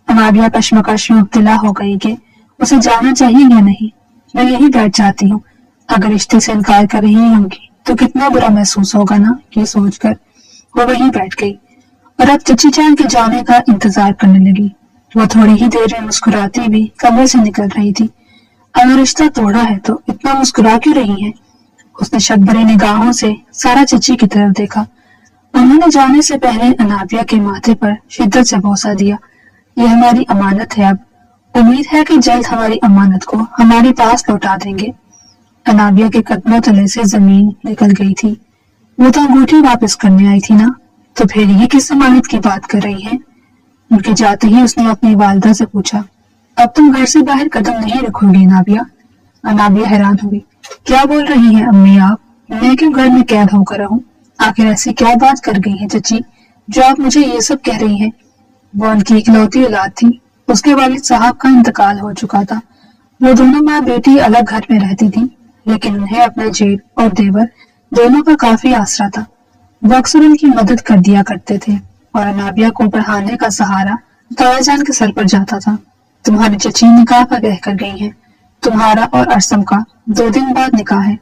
अनाबिया कश्मकश में मुब्तला हो गई कि उसे जाना चाहिए या नहीं। मैं यही बैठ जाती हूँ। अगर रिश्ते से इनकार कर रही होंगी तो कितना बुरा महसूस होगा ना, ये सोचकर वो वहीं बैठ गई और अब चची जान के जाने का इंतजार करने लगी। वो थोड़ी ही देर में मुस्कुराती हुई कमरे से निकल रही थी। अगर रिश्ता तोड़ा है तो इतना मुस्कुरा क्यों रही है? उसने शक भरी निगाहों से सारा चची की तरफ देखा। उन्होंने जाने से पहले अनाबिया के माथे पर शिद्दत से बोसा दिया। यह हमारी अमानत है। अब उम्मीद है कि जल्द हमारी अमानत को हमारे पास लौटा देंगे। अनाबिया के कदमों तले से जमीन निकल गई थी। वो तो अंगूठी वापस करने आई थी ना, तो फिर ये किस अमानत की बात कर रही है? उनके जाते ही उसने अपनी वालिदा से पूछा, अब तुम घर से बाहर कदम नहीं रखोगी अनाबिया? अनाबिया हैरान हुई। क्या बोल रही हैं अम्मी आप? मैं क्यों घर में कैद होकर रहूं? आखिर ऐसी क्या बात कर गई है चची जो आप मुझे ये सब कह रही हैं? वो उनकी इकलौती औलाद थी। उसके वालिद साहब का इंतकाल हो चुका था। वो दोनों माँ बेटी अलग घर में रहती थी, लेकिन उन्हें अपना जेठ और देवर दोनों का काफी आसरा था। वो अक्सर उनकी मदद कर दिया करते थे और अनाबिया को पढ़ाने का सहारा ताया जान के सर पर जाता था। तुम्हारी चची निकाह का कहकर गई है। तुम्हारा और अरसम का 2 दिन बाद निकाह है।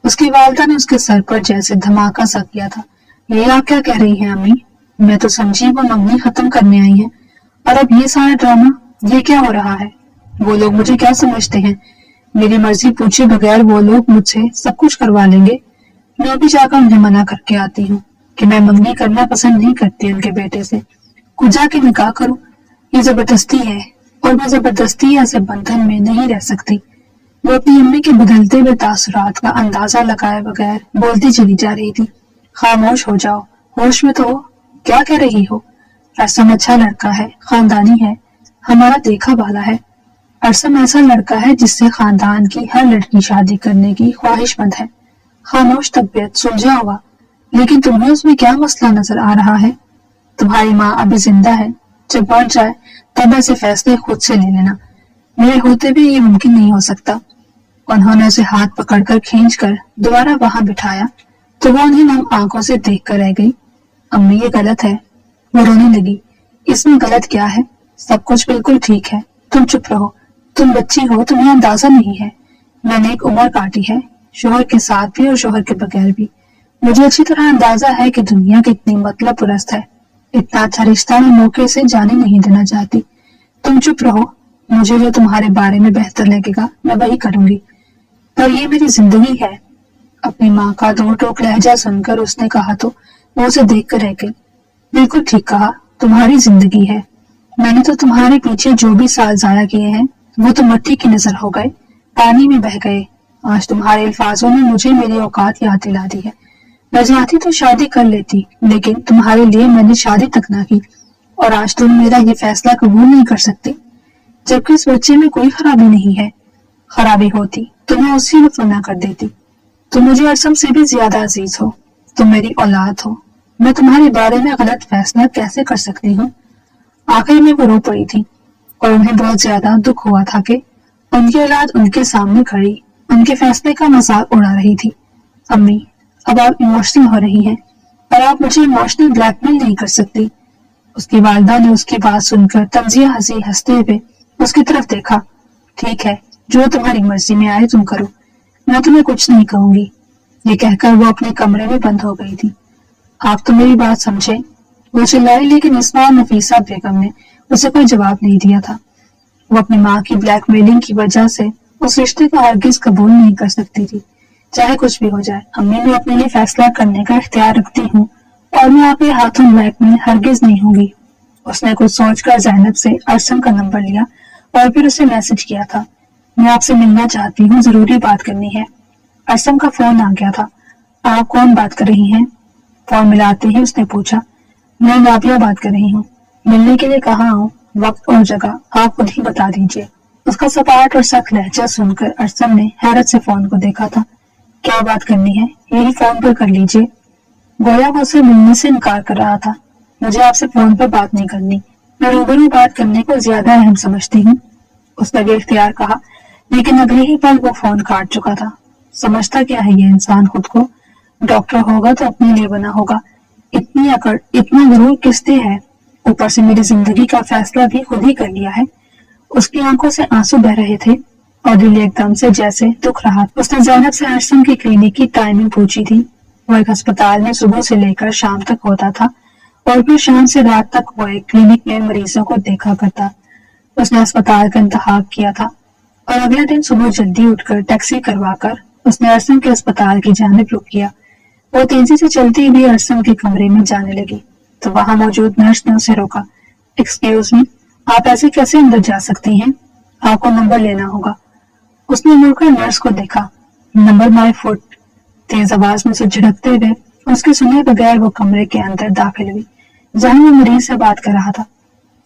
उसकी वालिदा ने उसके सर पर जैसे धमाका सा किया था। ये आप क्या कह रही हैं अम्मी? मैं तो समझी वो मंगनी खत्म करने आई है, और अब ये सारा ड्रामा, ये क्या हो रहा है? वो लोग मुझे क्या समझते हैं? मेरी मर्जी पूछे बगैर वो लोग मुझसे सब कुछ करवा लेंगे। मैं भी जाकर उन्हें मना करके आती हूँ कि मैं मंगनी करना पसंद नहीं करती उनके बेटे से। कुछ जाके निकाह करूं, ये जबरदस्ती है और मैं जबरदस्ती ऐसे बंधन में नहीं रह सकती। वो अपनी अम्मी के बदलते हुए तासुरात का अंदाजा लगाए बगैर बोलती चली जा रही थी। खामोश हो जाओ, होश में तो हो, क्या कह रही हो? अरसम अच्छा लड़का है, खानदानी है, हमारा देखा वाला है। अरसम ऐसा लड़का है जिससे खानदान की हर लड़की शादी करने की ख्वाहिशमंद है। खामोश तबीयत सुलझा हुआ, लेकिन तुम्हें उसमें क्या मसला नजर आ रहा है? तुम्हारी माँ अभी जिंदा है, जब बढ़ जाए तब ऐसे फैसले खुद से ले लेना। मेरे होते भी ये मुमकिन नहीं हो सकता। उन्होंने उसे हाथ पकड़कर खींचकर दोबारा वहां बिठाया तो वो उन्हें नम आंखों से देख कर रह गई। अम्मी ये गलत है। वो रोने लगी। इसमें गलत क्या है? सब कुछ बिल्कुल ठीक है। तुम चुप रहो, तुम बच्ची हो, तुम्हें अंदाजा नहीं है। मैंने एक उम्र काटी है, शोहर के साथ भी और शोहर के बगैर भी। मुझे अच्छी तरह अंदाजा है कि दुनिया कितनी मतलब परस्त है। इतना अच्छा रिश्ता मैं मौके से जाने नहीं देना चाहती। तुम चुप रहो, मुझे जो तुम्हारे बारे में बेहतर लगेगा मैं वही करूंगी, पर ये मेरी जिंदगी है। अपनी माँ का दो टोक लहजा सुनकर उसने कहा तो वो उसे देख कर रह गई। बिल्कुल ठीक कहा, तुम्हारी जिंदगी है। मैंने तो तुम्हारे पीछे जो भी साल जाया किए हैं वो तो मट्टी की नजर हो गए, पानी में बह गए। आज तुम्हारे अल्फाजों ने मुझे मेरी औकात याद दिला दी है। मैं चाहती तो शादी कर लेती, लेकिन तुम्हारे लिए मैंने शादी तक ना की, और आज तुम मेरा ये फैसला कबूल नहीं कर सकती, जबकि इस बच्चे में कोई खराबी नहीं है। खराबी होती तो मैं उसी वक्त मना कर देती। तुम मुझे अरसम से भी ज्यादा अजीज हो, तुम मेरी औलाद हो। मैं तुम्हारे बारे में गलत फैसला कैसे कर सकती हूँ? आखिर में वो रो पड़ी थी और उन्हें बहुत ज्यादा दुख हुआ था कि उनकी औलाद उनके सामने खड़ी उनके फैसले का मजाक उड़ा रही थी। अम्मी, अब आप इमोशनल हो रही हैं, पर आप मुझे इमोशनल ब्लैकमेल नहीं कर सकती। उसकी वालिदा ने उसकी बात सुनकर तंजिया हंसी हंसते हुए उसकी तरफ देखा। ठीक है, जो तुम्हारी मर्जी में आए तुम करो, मैं तुम्हें कुछ नहीं कहूंगी। ये कहकर वो अपने कमरे में बंद हो गई थी। आप तो मेरी बात समझे, वो चिल्लाई, लेकिन इस बार नफीसा बेगम ने उसे कोई जवाब नहीं दिया था। वो अपनी माँ की ब्लैकमेलिंग की वजह से उस रिश्ते को हरगिज कबूल नहीं कर सकती थी। चाहे कुछ भी हो जाए, अम्मी, मैं अपने लिए फैसला करने का इख्तियार रखती हूँ और मैं आपके हाथों ब्लैकमेल हरगिज नहीं होंगी। उसने कुछ सोचकर ज़ैनब से अरसम का नंबर लिया और फिर उसे मैसेज किया था। मैं आपसे मिलना चाहती हूँ, जरूरी बात करनी है। अरसम का फोन आ गया था। आप कौन बात कर रही हैं? फोन मिलाते ही उसने पूछा। मैं नाबिया बात कर रही हूँ। मिलने के लिए कहाँ आऊँ? वक्त और जगह आप खुद ही बता दीजिए। उसका सपाट और सख्त लहजा सुनकर अरसम ने हैरत से फोन को देखा था। क्या बात करनी है? यही फोन पर कर लीजिए। गोया वो उसे मिलने से इनकार कर रहा था। मुझे आपसे फोन पर बात नहीं करनी, मैं रूबरू बात करने को ज्यादा अहम समझती हूँ, उसने बेख्तियार कहा, लेकिन अगले ही पल वो फोन काट चुका था। समझता क्या है ये इंसान खुद को? डॉक्टर होगा तो अपने लिए बना होगा। इतनी अकड़, इतना गुरूर किसते है? ऊपर से मेरी जिंदगी का फैसला भी खुद ही कर लिया है। उसकी आंखों से आंसू बह रहे थे और दिल एकदम से जैसे दुख रहा। उसने ज़ैनब से अरसम की क्लिनिक की टाइमिंग पूछी थी। वो एक अस्पताल में सुबह से लेकर शाम तक होता था और फिर शाम से रात तक वो एक क्लिनिक में मरीजों को देखा करता। उसने अस्पताल का इंतखाब किया था और अगले दिन सुबह जल्दी उठकर टैक्सी करवाकर उसने अरसम के अस्पताल की जानिब रुख किया। वो तेजी से चलती हुई अरसम के कमरे में जाने लगी तो वहां मौजूद नर्स ने उसे रोका। एक्सक्यूज मी, आप ऐसे कैसे अंदर जा सकती हैं? आपको नंबर लेना होगा। उसने मुड़कर नर्स को देखा। नंबर माय फुट, तेज आवाज में से झिड़कते हुए उसके सुने बगैर वो कमरे के अंदर दाखिल हुई जहां वो मरीज से बात कर रहा था।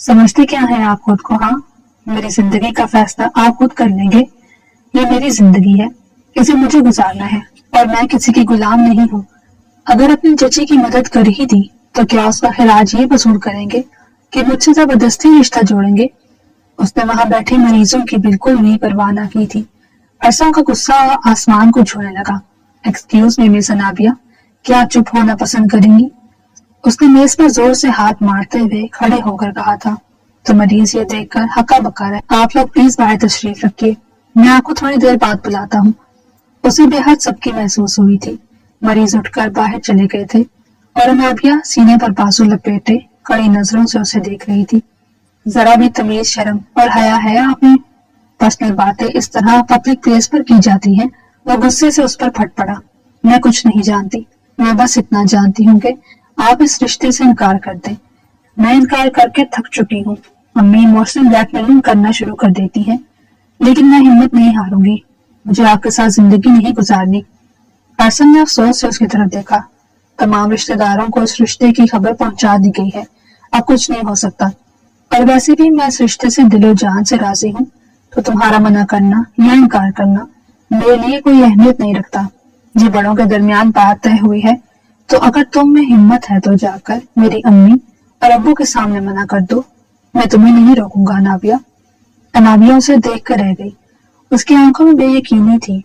समझते क्या है आप खुद को? हाँ, मेरी जिंदगी का फैसला आप खुद कर लेंगे। ये मेरी जिंदगी है, इसे मुझे गुजारना है और मैं किसी की गुलाम नहीं हूँ। अगर अपनी चची की मदद कर ही दी तो क्या उसका खिराज ये वसूल करेंगे कि मुझसे जबरदस्ती रिश्ता जोड़ेंगे? उसने वहां बैठे मरीजों की बिल्कुल भी परवाह न की थी। अरसम का गुस्सा आसमान को छूने लगा। एक्सक्यूज मी मिस अनाबिया, क्या आप चुप होना पसंद करेंगी? उसने मेज पर जोर से हाथ मारते हुए खड़े होकर कहा था। तो मरीज ये देखकर हक्का बक्का रहे। आप लोग प्लीज बाहर तशरीफ रखिए, मैं आपको थोड़ी देर बाद बुलाता हूँ। उसे बेहद सबकी महसूस हुई थी। मरीज उठकर बाहर चले गए थे और अनाबिया सीने पर बाजू लपेटे कड़ी नजरों से उसे देख रही थी। जरा भी तमीज, शर्म और हया है आप में? पर्सनल बातें इस तरह पब्लिक प्लेस पर की जाती हैं। वो गुस्से से उस पर फट पड़ा। मैं कुछ नहीं जानती, मैं बस इतना जानती हूँ कि आप इस रिश्ते से इनकार कर दें। मैं इनकार करके थक चुकी हूँ। अम्मी इमोशनल ब्लैकमेलिंग करना शुरू कर देती हैं, लेकिन मैं हिम्मत नहीं हारूंगी। मुझे आपके साथ जिंदगी नहीं गुजारनी। अरसम ने अफसोस से उसकी तरफ देखा। तमाम रिश्तेदारों को इस रिश्ते की खबर पहुंचा दी गई है, अब कुछ नहीं हो सकता। और वैसे भी मैं इस रिश्ते से दिलो जान से राजी हूँ, तो तुम्हारा मना करना या इनकार करना मेरे लिए कोई अहमियत नहीं रखता। ये बड़ों के दरमियान बात तय हुई है, तो अगर तुम में हिम्मत है तो जाकर मेरी अम्मी और अब्बू के सामने मना कर दो। मैं तुम्हें नहीं रोकूंगा अनाबिया। अनाबिया उसे देख कर रह गई। उसकी आंखों में बेयकीनी थी।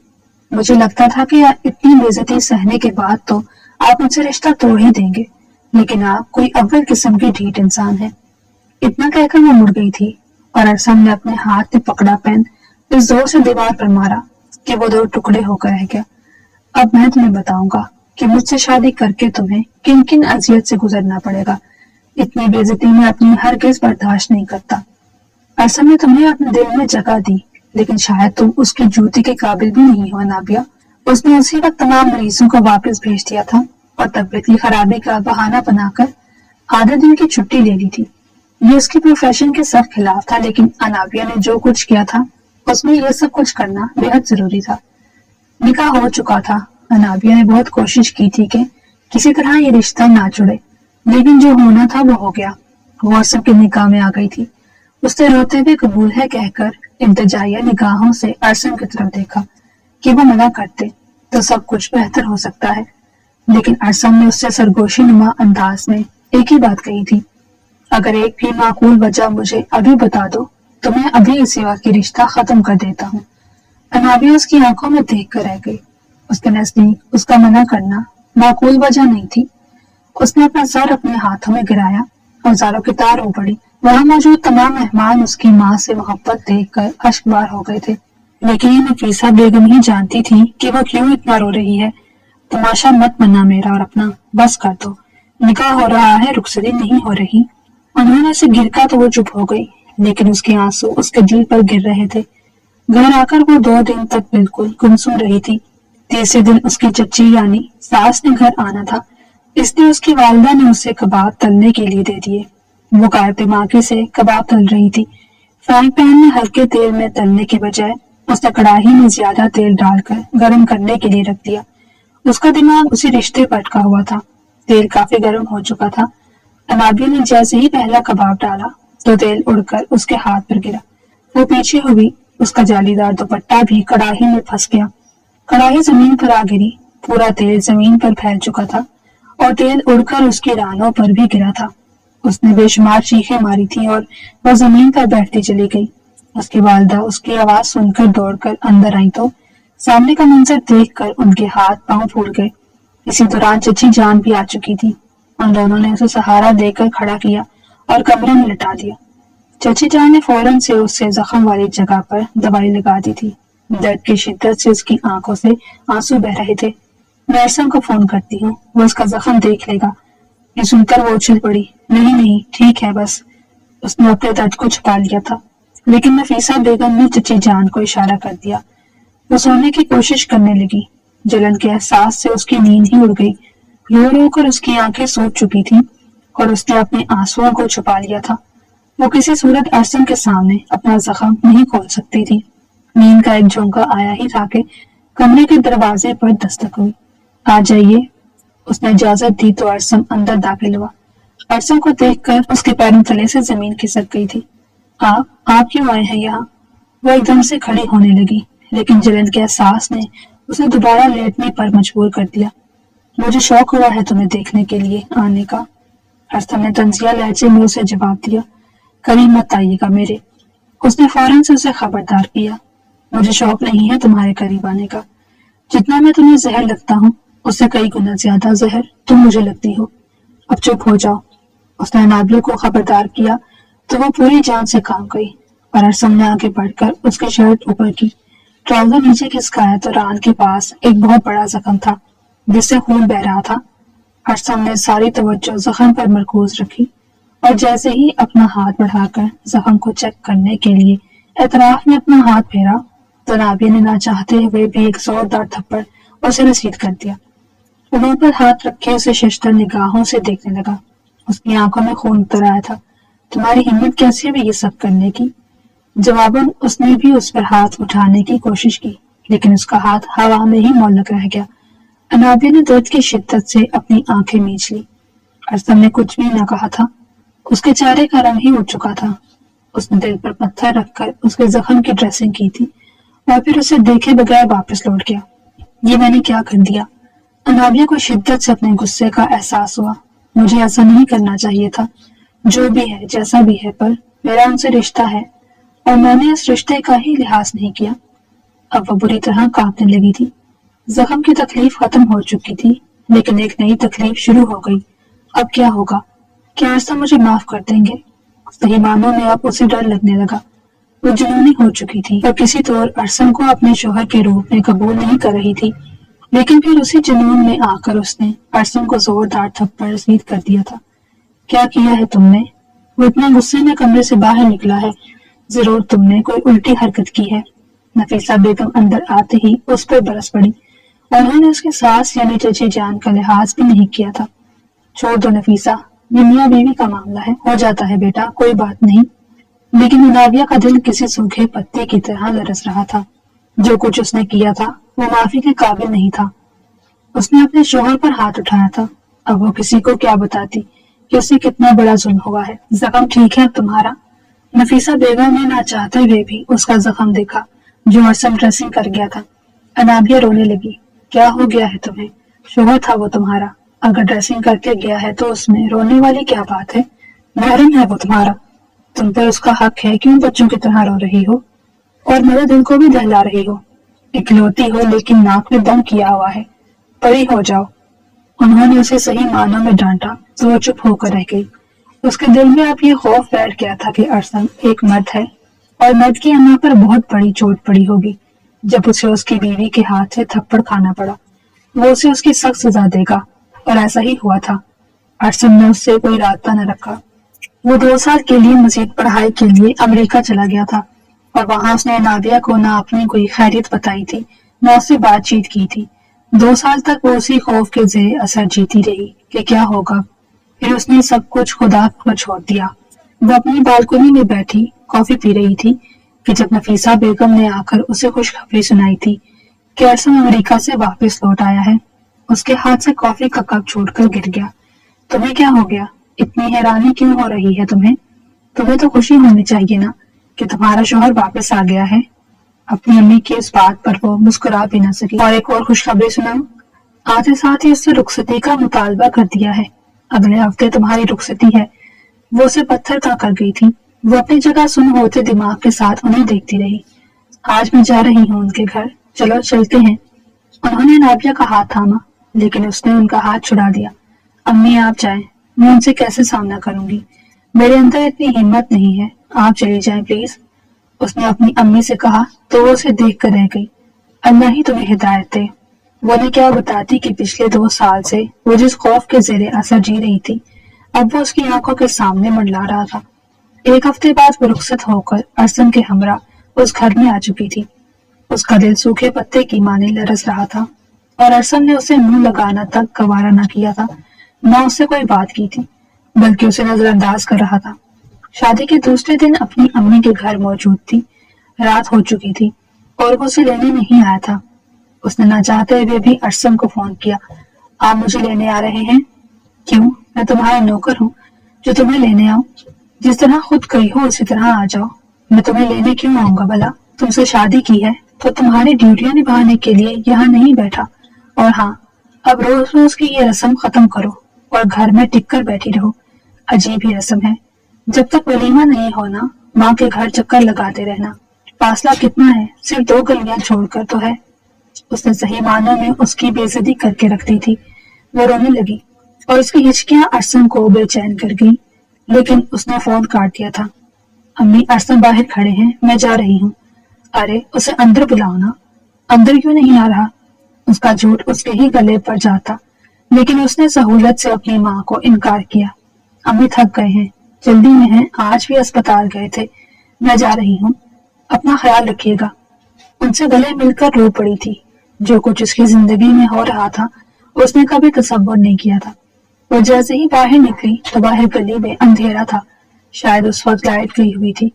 मुझे लगता था कि इतनी बेइज्जती सहने के बाद तो आप मुझसे रिश्ता तोड़ ही देंगे, लेकिन आप कोई अव्वल किस्म की ढीठ इंसान है। इतना कहकर वो मुड़ गई थी और अरसम ने अपने हाथ में पकड़ा पेन इस जोर से दीवार पर मारा कि वो दो टुकड़े होकर रह गया। अब मैं तुम्हें बताऊंगा कि मुझसे शादी करके तुम्हें किन किन अजियत से गुजरना पड़ेगा। इतनी बेइज्जती में अपनी हरगिज़ बर्दाश्त नहीं करता। अरसम ने तुम्हें अपने दिल में जगह दी, लेकिन शायद तुम उसकी जूती के काबिल भी नहीं हो नाबिया। उसने उसी वक्त तमाम मरीजों को वापस भेज दिया था और तबीयत की खराबी का बहाना बनाकर आधे दिन की छुट्टी ले ली थी। ये उसके प्रोफेशन के सख्त खिलाफ था, लेकिन अनाबिया ने जो कुछ किया था उसमें यह सब कुछ करना बेहद जरूरी था। निकाह हो चुका था। अनाबिया ने बहुत कोशिश की थी कि किसी तरह ये रिश्ता ना जुड़े, लेकिन जो होना था वो हो गया। वो अरसम के निकाह में आ गई थी। उसने रोते हुए कबूल है कहकर इंतजाइया निगाहों से अरसम की तरफ देखा कि वो मना करते तो सब कुछ बेहतर हो सकता है, लेकिन अरसम ने उससे सरगोशी नुमा अंदाज में एक ही बात कही थी, अगर एक भी माकूल वजह मुझे अभी बता दो तो मैं अभी इसी वक्त की रिश्ता खत्म कर देता हूँ। अनाबिया उसकी आंखों में देख कर रह गई। उसके नजदीक उसका मना करना माकूल वजह नहीं थी। उसने अपना सर अपने हाथों में गिराया और जारों की तार हो पड़ी। वहां मौजूद तमाम मेहमान उसकी माँ से मोहब्बत देखकर अश्कबार हो गए थे, लेकिन ये नफीसा बेगम ही जानती थी कि वो क्यों इतना रो रही है। तमाशा मत बना मेरा और अपना, बस कर दो। निकाह हो रहा है, रुखसती नहीं हो रही। उन्होंने उसे गिरका तो वो चुप हो गई, लेकिन उसके आंसू उसके दिल पर गिर रहे थे। घर आकर वो 2 दिन तक बिल्कुल गुमसुम रही थी। तीसरे दिन उसकी चच्ची यानी सास ने घर आना था, इसलिए उसकी वालिदा ने उसे कबाब तलने के लिए दे दिए। वो कार दिमागी से कबाब तल रही थी। फ्राई पैन में हल्के तेल में तलने के बजाय उसने कढ़ाई में ज्यादा तेल डालकर गर्म करने के लिए रख दिया। उसका दिमाग उसी रिश्ते पर अटका हुआ था। तेल काफी गर्म हो चुका था। अनाबिया ने जैसे ही पहला कबाब डाला तो तेल उड़कर उसके हाथ पर गिरा। वो पीछे हुई, उसका जालीदार दुपट्टा भी कढ़ाई में फंस गया। कढ़ाई जमीन पर आ गिरी। पूरा तेल जमीन पर फैल चुका था और तेल उड़कर उसकी रानों पर भी गिरा था। उसने बेशुमार चीखें मारी थी और वह जमीन पर बैठती चली गई। उसकी वालिदा उसकी आवाज सुनकर दौड़कर अंदर आई तो सामने का मंजर देखकर उनके हाथ पांव फूल गए। इसी दौरान चची जान भी आ चुकी थी। उन दोनों ने उसे सहारा देकर खड़ा किया और कमरे में लिटा दिया। चची जान ने फौरन से उससे जख्म वाली जगह पर दवाई लगा दी थी। दर्द की शिद्दत से उसकी आंखों से आंसू बह रहे थे। मैं अरसम को फोन करती हूँ, वो उसका जख्म देख लेगा। ये सुनकर वो उछल पड़ी। नहीं नहीं, ठीक है बस। उसने अपने दर्द को छुपा लिया था, लेकिन नफीसा बेगम ने चची जान को इशारा कर दिया। वो सोने की कोशिश करने लगी। जलन के एहसास से उसकी नींद ही उड़ गई। रो रो कर उसकी आंखें सूज चुकी थी और उसने अपने आंसुओं को छुपा लिया था। वो किसी सूरत अरसम के सामने अपना जख्म नहीं खोल सकती थी। नींद का एक झोंका आया ही था कि कमरे के दरवाजे पर दस्तक हुई। आ जाइए, उसने इजाजत दी तो अरसम अंदर दाखिल हुआ। अरसम को देखकर उसके पैरों तले से जमीन खिसक गई थी। आप क्यों आए हैं यहाँ? वो एकदम से खड़ी होने लगी, लेकिन जलन के एहसास ने उसे दोबारा लेटने पर मजबूर कर दिया। मुझे शौक हुआ है तुम्हें देखने के लिए आने का। अरसम ने तंजिया लहजे में उसे जवाब दिया। करीब मत आइएगा मेरे। उसने फौरन से उसे खबरदार किया। मुझे शौक नहीं है तुम्हारे करीब आने का। جتنا میں تمہیں زہر لگتا ہوں اس سے کئی گنا زیادہ زہر تم مجھے لگتی ہو، اب چپ ہو جاؤ۔ اس نے انابیہ کو خبردار کیا تو وہ پوری جان سے کام گئی اور ارسم نے آگے بڑھ کر اس کی شرٹ اوپر کی، ٹراؤزر نیچے کھسکایا تو ران کے پاس ایک بہت بڑا زخم تھا جس سے خون بہ رہا تھا۔ ارسم نے ساری توجہ زخم پر مرکوز رکھی اور جیسے ہی اپنا ہاتھ بڑھا کر زخم کو چیک کرنے کے لیے اطراف میں اپنا ہاتھ پھیرا تو انابیہ نے نہ چاہتے ہوئے بھی ایک زوردار تھپڑ اسے رسید کر دیا۔ انہوں پر ہاتھ رکھے اسے ششدر نگاہوں سے دیکھنے لگا۔ اس کی آنکھوں میں خون اتر آیا تھا۔ تمہاری ہمت کیسی ہوئی یہ سب کرنے کی؟ جواباً اس نے بھی اس پر ہاتھ اٹھانے کی کوشش کی لیکن اس کا ہاتھ ہوا میں ہی معلق رہ گیا۔ انابیہ نے درد کی شدت سے اپنی آنکھیں میچ لی۔ ارسم نے کچھ بھی نہ کہا تھا، اس کے چہرے کا رنگ ہی اٹھ چکا تھا۔ اس نے دل پر پتھر رکھ کر اس کے زخم کی ڈریسنگ کی تھی اور پھر اسے دیکھے بغیر واپس لوٹ گیا۔ یہ میں نے کیا کر دیا؟ انابیہ کو شدت سے اپنے غصے کا احساس ہوا۔ مجھے ایسا نہیں کرنا چاہیے تھا، جو بھی ہے جیسا بھی ہے، پر میرا ان سے رشتہ ہے اور میں نے اس رشتے کا ہی لحاظ نہیں کیا۔ اب وہ بری طرح کانپنے لگی تھی۔ زخم کی تکلیف ختم ہو چکی تھی لیکن ایک نئی تکلیف شروع ہو گئی۔ اب کیا ہوگا؟ کیا ارسم مجھے معاف کر دیں گے؟ صحیح معنوں میں اب اسے ڈر لگنے لگا۔ وہ جنونی ہو چکی تھی اور کسی طور ارسم کو اپنے شوہر کے روپ میں قبول نہیں کر رہی تھی، لیکن پھر اسی جنون میں آ کر اس نے ارسم کو زوردار تھپڑ رسید کر دیا تھا۔ کیا کیا ہے تم نے؟ وہ اتنے غصے میں کمرے سے باہر نکلا ہے، ضرور تم نے کوئی الٹی حرکت کی ہے۔ نفیسہ بیگم اندر آتے ہی اس پر برس پڑی۔ انہوں نے اس کی ساس یعنی چچی جان کا لحاظ بھی نہیں کیا تھا۔ چھوڑ دو نفیسہ، یہ میاں بیوی کا معاملہ ہے، ہو جاتا ہے بیٹا، کوئی بات نہیں۔ لیکن انابیہ کا دل کسی سوکھے پتے کی طرح لرز رہا تھا۔ جو کچھ اس نے کیا تھا وہ معافی کے قابل نہیں تھا۔ اس نے اپنے شوہر پر ہاتھ اٹھایا تھا، اب وہ کسی کو کیا بتاتی کہ اسے کتنا بڑا ظلم ہوا ہے۔ زخم ٹھیک ہے اب تمہارا؟ نفیسہ بیگم نے نہ چاہتے ہوئے بھی اس کا زخم دیکھا جو ارسم ڈریسنگ کر گیا تھا۔ انابیہ رونے لگی۔ کیا ہو گیا ہے تمہیں؟ شوہر تھا وہ تمہارا، اگر ڈریسنگ کر کے گیا ہے تو اس میں رونے والی کیا بات ہے؟ محرم ہے وہ تمہارا، تم پر اس کا حق ہے، کیوں بچوں کی طرح رو رہی ہو اور میرے دل کو بھی دہلا رہی ہو؟ اکلوتی ہو لیکن ناک میں دم کیا ہوا ہے، پری ہو جاؤ۔ انہوں نے اسے صحیح معنوں میں ڈانٹا تو وہ چپ ہو کر رہ گئی۔ اس کے دل میں اب یہ خوف بیٹھ گیا تھا کہ ارسم ایک مرد ہے اور مرد کی اما پر بہت بڑی چوٹ پڑی ہوگی جب اسے اس کی بیوی کے ہاتھ سے تھپڑ کھانا پڑا۔ وہ اسے اس کی سخت سزا دے گا اور ایسا ہی ہوا تھا۔ ارسم نے اس سے کوئی رابطہ نہ رکھا۔ وہ 2 سال کے لیے مزید پڑھائی کے لیے امریکہ چلا گیا تھا اور وہاں اس نے انابیہ کو نہ اپنی کوئی خیریت بتائی تھی نہ اس سے بات چیت کی تھی۔ 2 سال تک وہ اسی خوف کے زیر اثر جیتی رہی کہ کیا ہوگا، پھر اس نے سب کچھ خدا پر چھوڑ دیا۔ وہ اپنی بالکنی میں بیٹھی کافی پی رہی تھی کہ جب نفیسہ بیگم نے آ کر اسے خوشخبری سنائی تھی کہ ارسم امریکہ سے واپس لوٹ آیا ہے۔ اس کے ہاتھ سے کافی کا کپ چھوٹ کر گر گیا۔ تمہیں کیا ہو گیا؟ اتنی حیرانی کیوں ہو رہی ہے تمہیں؟ تمہیں تو خوشی ہونی چاہیے نا کہ تمہارا شوہر واپس آ گیا ہے۔ اپنی امی کی اس بات پر وہ مسکرا بھی نہ سکی۔ اور ایک اور خوشخبری سناؤں؟ آتے ساتھ ہی اس سے رخصتی کا مطالبہ کر دیا ہے۔ اگلے ہفتے تمہاری رخصتی ہے۔ وہ اسے پتھر کھا کر گئی تھی۔ وہ اپنی جگہ سن ہوتے دماغ کے ساتھ انہیں دیکھتی رہی۔ آج میں جا رہی ہوں ان کے گھر، چلو چلتے ہیں۔ انہوں نے نابیہ کا ہاتھ تھاما لیکن اس نے ان کا ہاتھ چھڑا دیا۔ امی آپ جائیں، میں ان سے کیسے سامنا کروں گی؟ میرے اندر اتنی ہمت نہیں ہے، آپ چلی جائیں پلیز۔ اس نے اپنی امی سے کہا تو وہ اسے دیکھ کر رہ گئی۔ اللہ ہی تمہیں ہدایت دے۔ وہ نے کیا بتاتی کہ پچھلے 2 سال سے وہ جس خوف کے زیر اثر جی رہی تھی اب وہ اس کی آنکھوں کے سامنے منڈلا رہا تھا۔ 1 ہفتے بعد وہ رخصت ہو کر ارسم کے ہمراہ اس گھر میں آ چکی تھی۔ اس کا دل سوکھے پتے کی مانے لرز رہا تھا اور ارسم نے اسے منہ لگانا تک گوارا نہ کیا تھا، نہ اس سے کوئی بات کی تھی، بلکہ اسے نظر انداز کر رہا تھا۔ شادی کے دوسرے دن اپنی امی کے گھر موجود تھی۔ رات ہو چکی تھی اور وہ اسے لینے نہیں آیا تھا۔ اس نے نہ چاہتے ہوئے بھی ارسم کو فون کیا۔ آپ مجھے لینے آ رہے ہیں؟ کیوں؟ میں تمہارا نوکر ہوں جو تمہیں لینے آؤں؟ جس طرح خود گئی ہو اسی طرح آ جاؤ۔ میں تمہیں لینے کیوں آؤں گا بھلا؟ تم سے شادی کی ہے تو تمہاری ڈیوٹیاں نبھانے کے لیے یہاں نہیں بیٹھا۔ اور ہاں، اب روز روز کی یہ رسم ختم کرو اور گھر میں ٹک کر بیٹھی رہو۔ عجیب ہی رسم ہے، جب تک ولیمہ نہیں ہونا ماں کے گھر چکر لگاتے رہنا۔ فاصلہ کتنا ہے؟ صرف 2 گلیاں چھوڑ کر تو ہے۔ اس نے صحیح معنوں میں اس کی بے عزتی کر کے رکھ دی تھی۔ وہ رونے لگی اور اس کی ہچکیاں ارسم کو بے چین کر گئی، لیکن اس نے فون کاٹ دیا تھا۔ امی، ارسم باہر کھڑے ہیں، میں جا رہی ہوں۔ ارے اسے اندر بلاؤ نا۔ اندر کیوں نہیں آ رہا؟ اس کا جھوٹ اس کے ہی گلے پر جاتا، لیکن اس نے سہولت سے اپنی ماں کو انکار کیا۔ امی تھک گئے ہیں، جلدی میں ہیں، آج بھی اسپتال گئے تھے، میں جا رہی ہوں، اپنا خیال رکھیے گا۔ ان سے گلے مل کر رو پڑی تھی۔ جو کچھ اس کی زندگی میں ہو رہا تھا اس نے کبھی تصور نہیں کیا تھا۔ وہ جیسے ہی باہر نکلی تو باہر گلی میں اندھیرا تھا، شاید اس وقت لائٹ گئی ہوئی تھی۔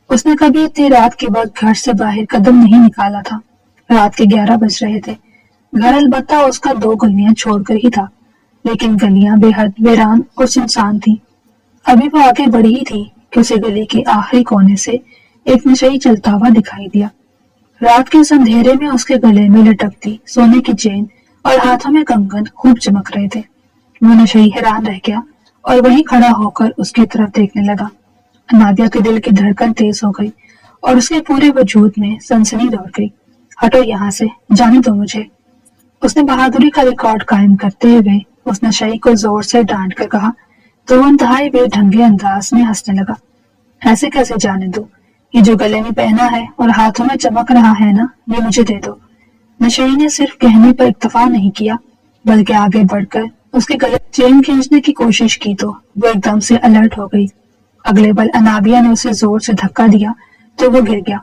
اس نے کبھی اتنی رات کے وقت گھر سے باہر قدم نہیں نکالا تھا۔ رات کے 11 بج رہے تھے۔ گھر البتہ اس کا 2 گلیاں چھوڑ کر ہی تھا، لیکن گلیاں بے حد ویران اور سنسان تھی۔ ابھی وہ آگے بڑھی ہی تھی کہ اسے گلی کے آخری کونے سے ایک نشئی چلتا ہوا دکھائی دیا۔ رات کے اس اندھیرے میں اس کے گلے میں لٹکتی سونے کی چین اور ہاتھوں میں کنگن خوب چمک رہے تھے۔ وہ نشئی حیران رہ گیا اور وہیں کھڑا ہو کر اس کی طرف دیکھنے لگا۔ نادیہ کے دل کی دھڑکن تیز ہو گئی اور اس کے پورے وجود میں سنسنی دوڑ گئی۔ ہٹو یہاں سے، جانے دو مجھے۔ اس نے بہادری کا ریکارڈ قائم کرتے ہوئے اس نشئی کو زور سے ڈانٹ کر کہا تو وہ انتہائی بے ڈھنگے انداز میں ہنسنے لگا۔ ایسے کیسے جانے دو؟ یہ جو گلے میں پہنا ہے اور ہاتھوں میں چمک رہا ہے نا، یہ مجھے دے دو۔ نشئی نے صرف کہنے پر اکتفا نہیں کیا، بلکہ آگے بڑھ کر اس کے گلے چین کھینچنے کی کوشش کی تو وہ ایک دم سے الرٹ ہو گئی۔ اگلے پل انابیہ نے اسے زور سے دھکا دیا تو وہ گر گیا۔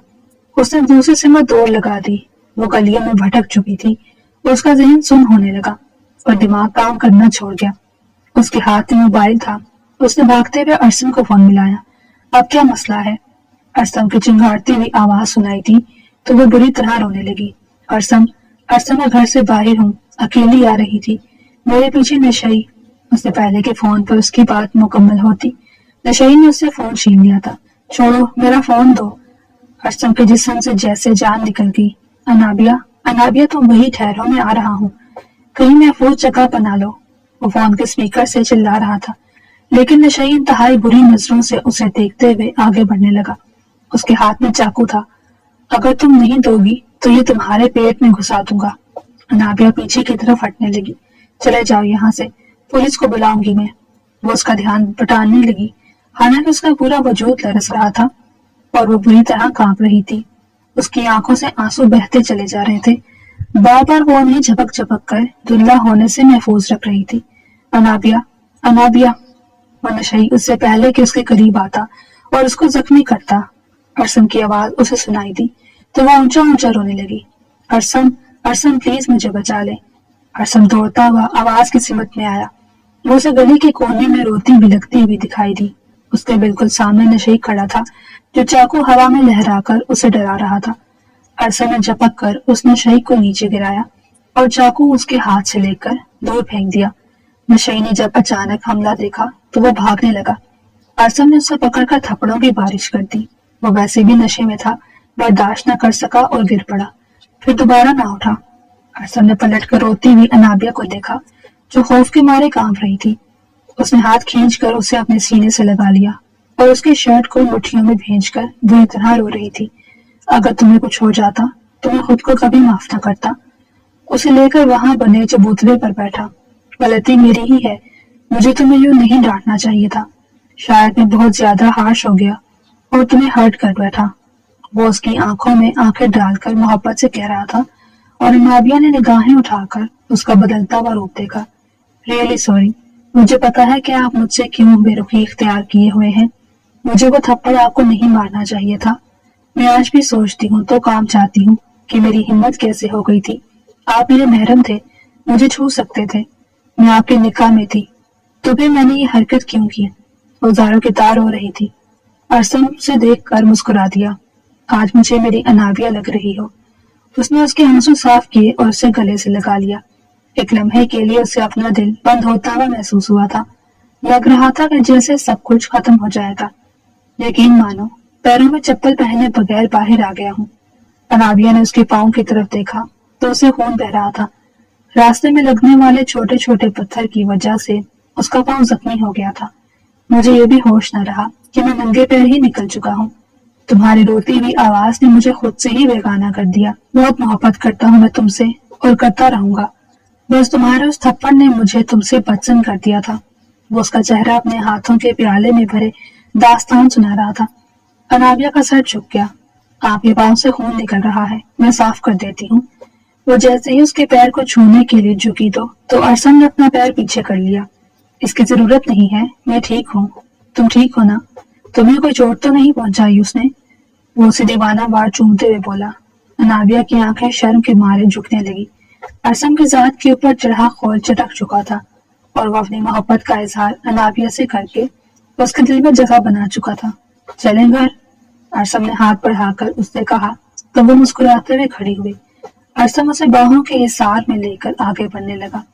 اس نے دوسری سمت دوڑ لگا دی۔ وہ گلیوں میں بھٹک چکی تھی، اس کا ذہن سن ہونے لگا اور دماغ کام کرنا چھوڑ گیا۔ اس کے ہاتھ میں موبائل تھا۔ اس نے بھاگتے ہوئے ارسم کو فون ملایا۔ اب کیا مسئلہ ہے؟ ارسم کی چنگھاڑتی ہوئی آواز سنائی دی تو وہ بری طرح رونے لگی۔ ارسم میں گھر سے باہر ہوں، اکیلی آ رہی تھی، میرے پیچھے نشئی۔ اس سے پہلے کے فون پر اس کی بات مکمل ہوتی، نشئی نے اس سے فون چھین لیا تھا۔ چھوڑو، میرا فون دو۔ ارسم کے جسم سے جیسے جان نکل گئی۔ انابیہ تم وہی ٹھہرو، میں آ رہا ہوں، کہیں محفوظ جگہ بنا لو۔ وہ فون کے سپیکر سے چلا رہا تھا، لیکن نشئی انتہائی بری نظروں سے اسے دیکھتے ہوئے آگے بڑھنے لگا۔ اس کے ہاتھ میں چاقو تھا۔ اگر تم نہیں دو گی تو یہ تمہارے پیٹ میں گھسا دوں گا۔ انابیہ پیچھے کی طرف ہٹنے لگی۔ چلے جاؤ یہاں سے، پولیس کو بلاؤں گی میں۔ وہ اس کا دھیان بٹانے لگی، حالانکہ اس کا پورا وجود لرز رہا تھا اور وہ بری طرح کانپ رہی تھی۔ اس کی آنکھوں سے آنسو بہتے چلے جا رہے تھے۔ بار بار وہ انہیں جھپک جھپک کر دھندلا ہونے سے محفوظ رکھ رہی تھی۔ انابیہ۔ وہ نشئی اس سے پہلے کہ اس کے قریب آتا اور اس کو زخمی کرتا، ارسم کی آواز اسے سنائی دی تو وہ اونچا اونچا رونے لگی۔ ارسم پلیز مجھے بچا لے۔ ارسم دوڑتا ہوا آواز کی سمت میں آیا۔ وہ اسے گلی کے کونے میں روتی بلکتی ہوئی دکھائی دی۔ اس کے بالکل سامنے نشئی کھڑا تھا، جو چاقو ہوا میں لہرا کر اسے ڈرا رہا تھا۔ ارسم نے جھپک کر اس نشئی کو نیچے گرایا اور چاقو اس کے ہاتھ سے لے کر دور پھینک دیا۔ نشئی نے جب اچانک حملہ دیکھا تو وہ بھاگنے لگا۔ ارسم نے اسے پکڑ کر تھپڑوں کی بارش کر دی۔ وہ ویسے بھی نشے میں تھا، برداشت نہ کر سکا اور گر پڑا، پھر دوبارہ نہ اٹھا۔ ارسم نے پلٹ کر روتی ہوئی انابیہ کو دیکھا، جو خوف کے مارے کانپ رہی تھی۔ اس نے ہاتھ کھینچ کر اسے اپنے سینے سے لگا لیا اور اس کی شرٹ کو مٹھیوں میں بھینچ کر بری طرح رو رہی تھی۔ اگر تمہیں کچھ ہو جاتا تو میں خود کو کبھی معاف نہ کرتا۔ اسے لے کر وہاں بنے چبوترے پر بیٹھا۔ غلطی میری ہی ہے، مجھے تمہیں یوں نہیں ڈانٹنا چاہیے تھا۔ شاید میں بہت زیادہ ہارش ہو گیا اور تمہیں ہرٹ کر بیٹھا۔ وہ اس کی آنکھوں میں آنکھیں ڈال کر محبت سے کہہ رہا تھا اور انابیہ نے نگاہیں اٹھا کر اس کا بدلتا ہوا روپ دیکھا۔ ریئلی سوری، مجھے پتا ہے کہ آپ مجھ سے کیوں بے رخی اختیار کیے ہوئے ہیں۔ مجھے وہ تھپڑ آپ کو نہیں مارنا چاہیے تھا۔ میں آج بھی سوچتی ہوں تو کام چاہتی ہوں کہ میری ہمت کیسے ہو گئی تھی۔ آپ میرے محرم تھے، مجھے چھو سکتے تھے، میں آپ کے نکاح میں تھی، تو پھر میں نے یہ حرکت کیوں کی؟ وہ زاروں کی تار ہو رہی تھی۔ ارسم سے دیکھ کر مسکرا دیا۔ آج مجھے میری انابیہ لگ رہی ہو۔ اس نے اس کے آنسو صاف کیے اور اسے گلے سے لگا لیا۔ ایک لمحے کے لیے اسے اپنا دل بند ہوتا ہوا محسوس ہوا تھا۔ لگ رہا تھا کہ جیسے سب کچھ ختم ہو جائے گا۔ یقین مانو، پیروں میں چپل پہنے بغیر باہر آ گیا ہوں۔ انابیہ نے اس کے پاؤں کی طرف دیکھا تو اسے خون بہ رہا تھا۔ راستے میں لگنے والے چھوٹے چھوٹے پتھر کی وجہ سے اس کا پاؤں زخمی ہو گیا تھا۔ مجھے یہ بھی ہوش نہ رہا کہ میں ننگے پیر ہی نکل چکا ہوں۔ तुम्हारी रोती हुई आवाज ने मुझे खुद से ही बेगाना कर दिया। बहुत मोहब्बत करता हूँ मैं तुमसे और करता रहूंगा। बस तुम्हारे उस थप्पड़ ने मुझे तुमसे बदसन कर दिया था। वो उसका चेहरा अपने हाथों के प्याले में भरे दास्तान सुना रहा था। अनाबिया का सर झुक गया। आपके पाँव से खून निकल रहा है, मैं साफ कर देती हूँ। वो जैसे ही उसके पैर को छूने के लिए झुकी तो अरसम ने अपना पैर पीछे कर लिया। इसकी जरूरत नहीं है, मैं ठीक हूँ। तुम ठीक हो ना? तुम्हें कोई चोट तो नहीं पहुंचाई उसने? वो उसे दीवाना वार चूमते हुए बोला। अनाबिया की आंखें शर्म के मारे झुकने लगी। असम की जात के ऊपर चढ़ा खौल चटक चुका था और वो अपनी मोहब्बत का इजहार अनाबिया से करके उसके दिल में जगह बना चुका था। चलें घर? असम ने हाथ बढ़ाकर उससे कहा तो वो मुस्कुराते हुए खड़ी हुई। असम उसे बाहों के हिसार में लेकर आगे बढ़ने लगा।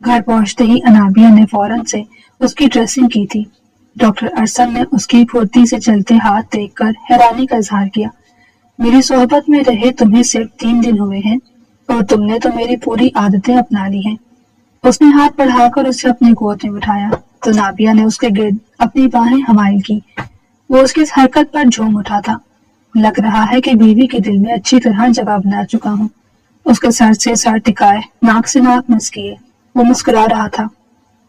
घर पहुंचते ही अनाबिया ने फौरन से उसकी ड्रेसिंग की थी। डॉक्टर अरसम ने उसकी फुर्ती से चलते हाथ देखकर हैरानी का इजहार किया। मेरी सोहबत में रहे तुम्हें सिर्फ 3 दिन हुए हैं और तुमने तो मेरी पूरी आदतें अपना ली हैं। उसने हाथ बढ़ाकर उसे अपनी गोद में बिठाया तो नाबिया ने उसके गिर्द अपनी बाहें हमारी की। वो उसकी इस हरकत पर झूम उठा था। लग रहा है कि बीवी के दिल में अच्छी तरह जगह बना चुका हूँ। उसके सर से सर टिकाए, नाक से नाक मस किए वो मुस्कुरा रहा था।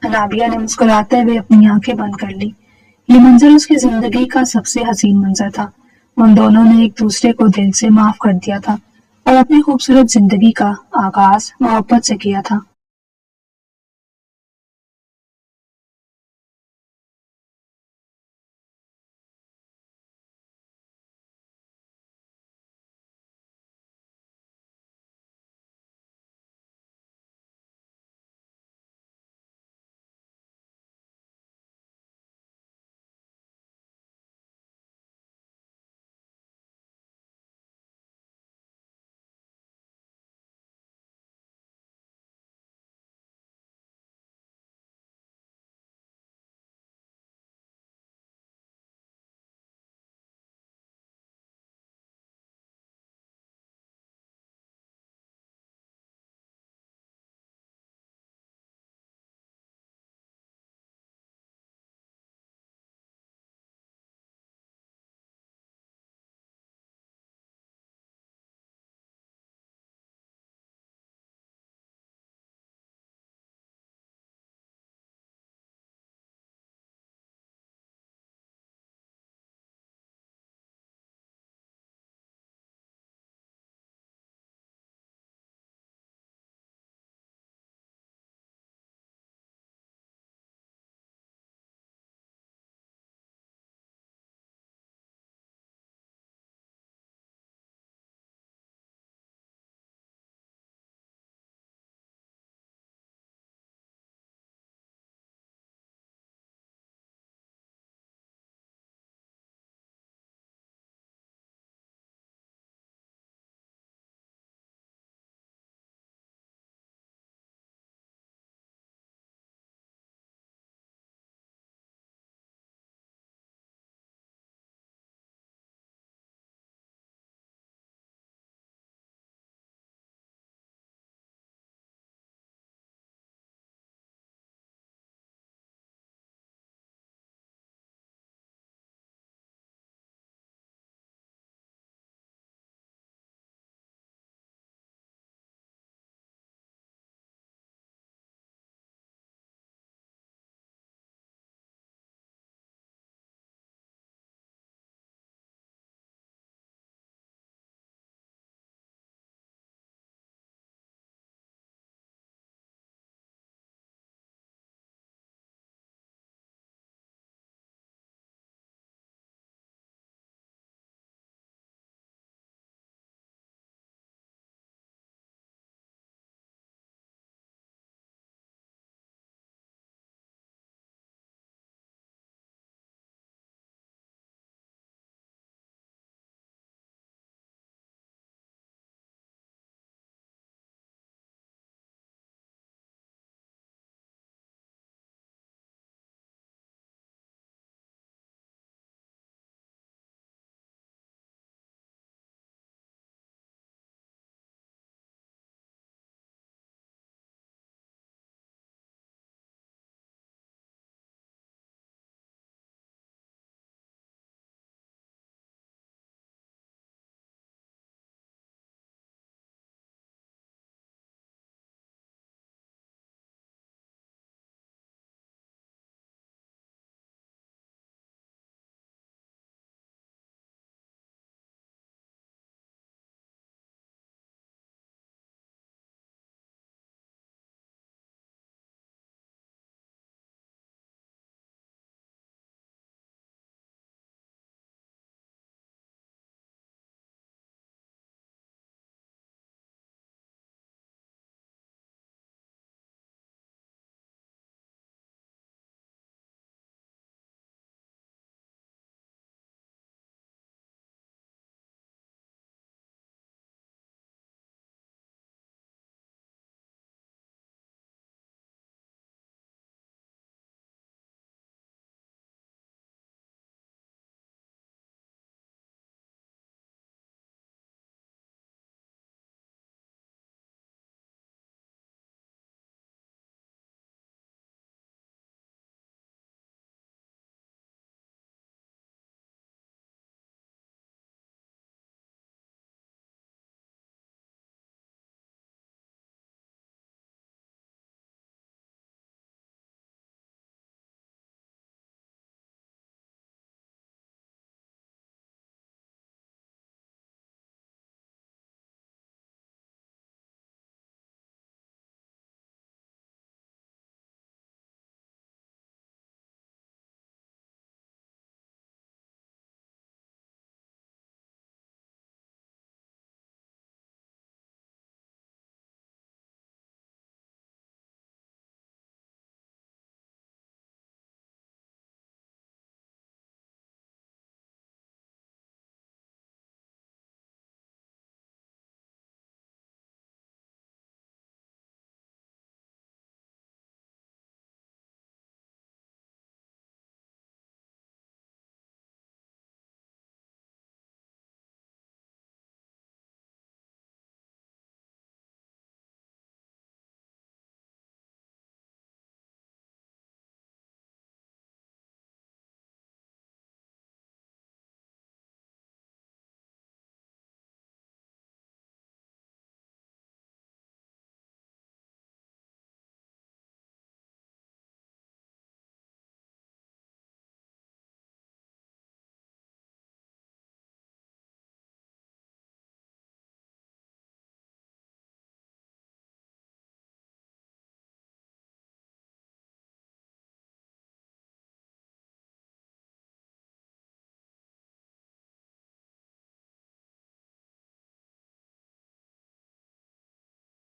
नाबिया ने मुस्कुराते हुए अपनी आंखें बंद कर ली। ये मंजर उसकी जिंदगी का सबसे हसीन मंजर था। उन दोनों ने एक दूसरे को दिल से माफ कर दिया था और अपनी खूबसूरत जिंदगी का आगाज मोहब्बत से किया था।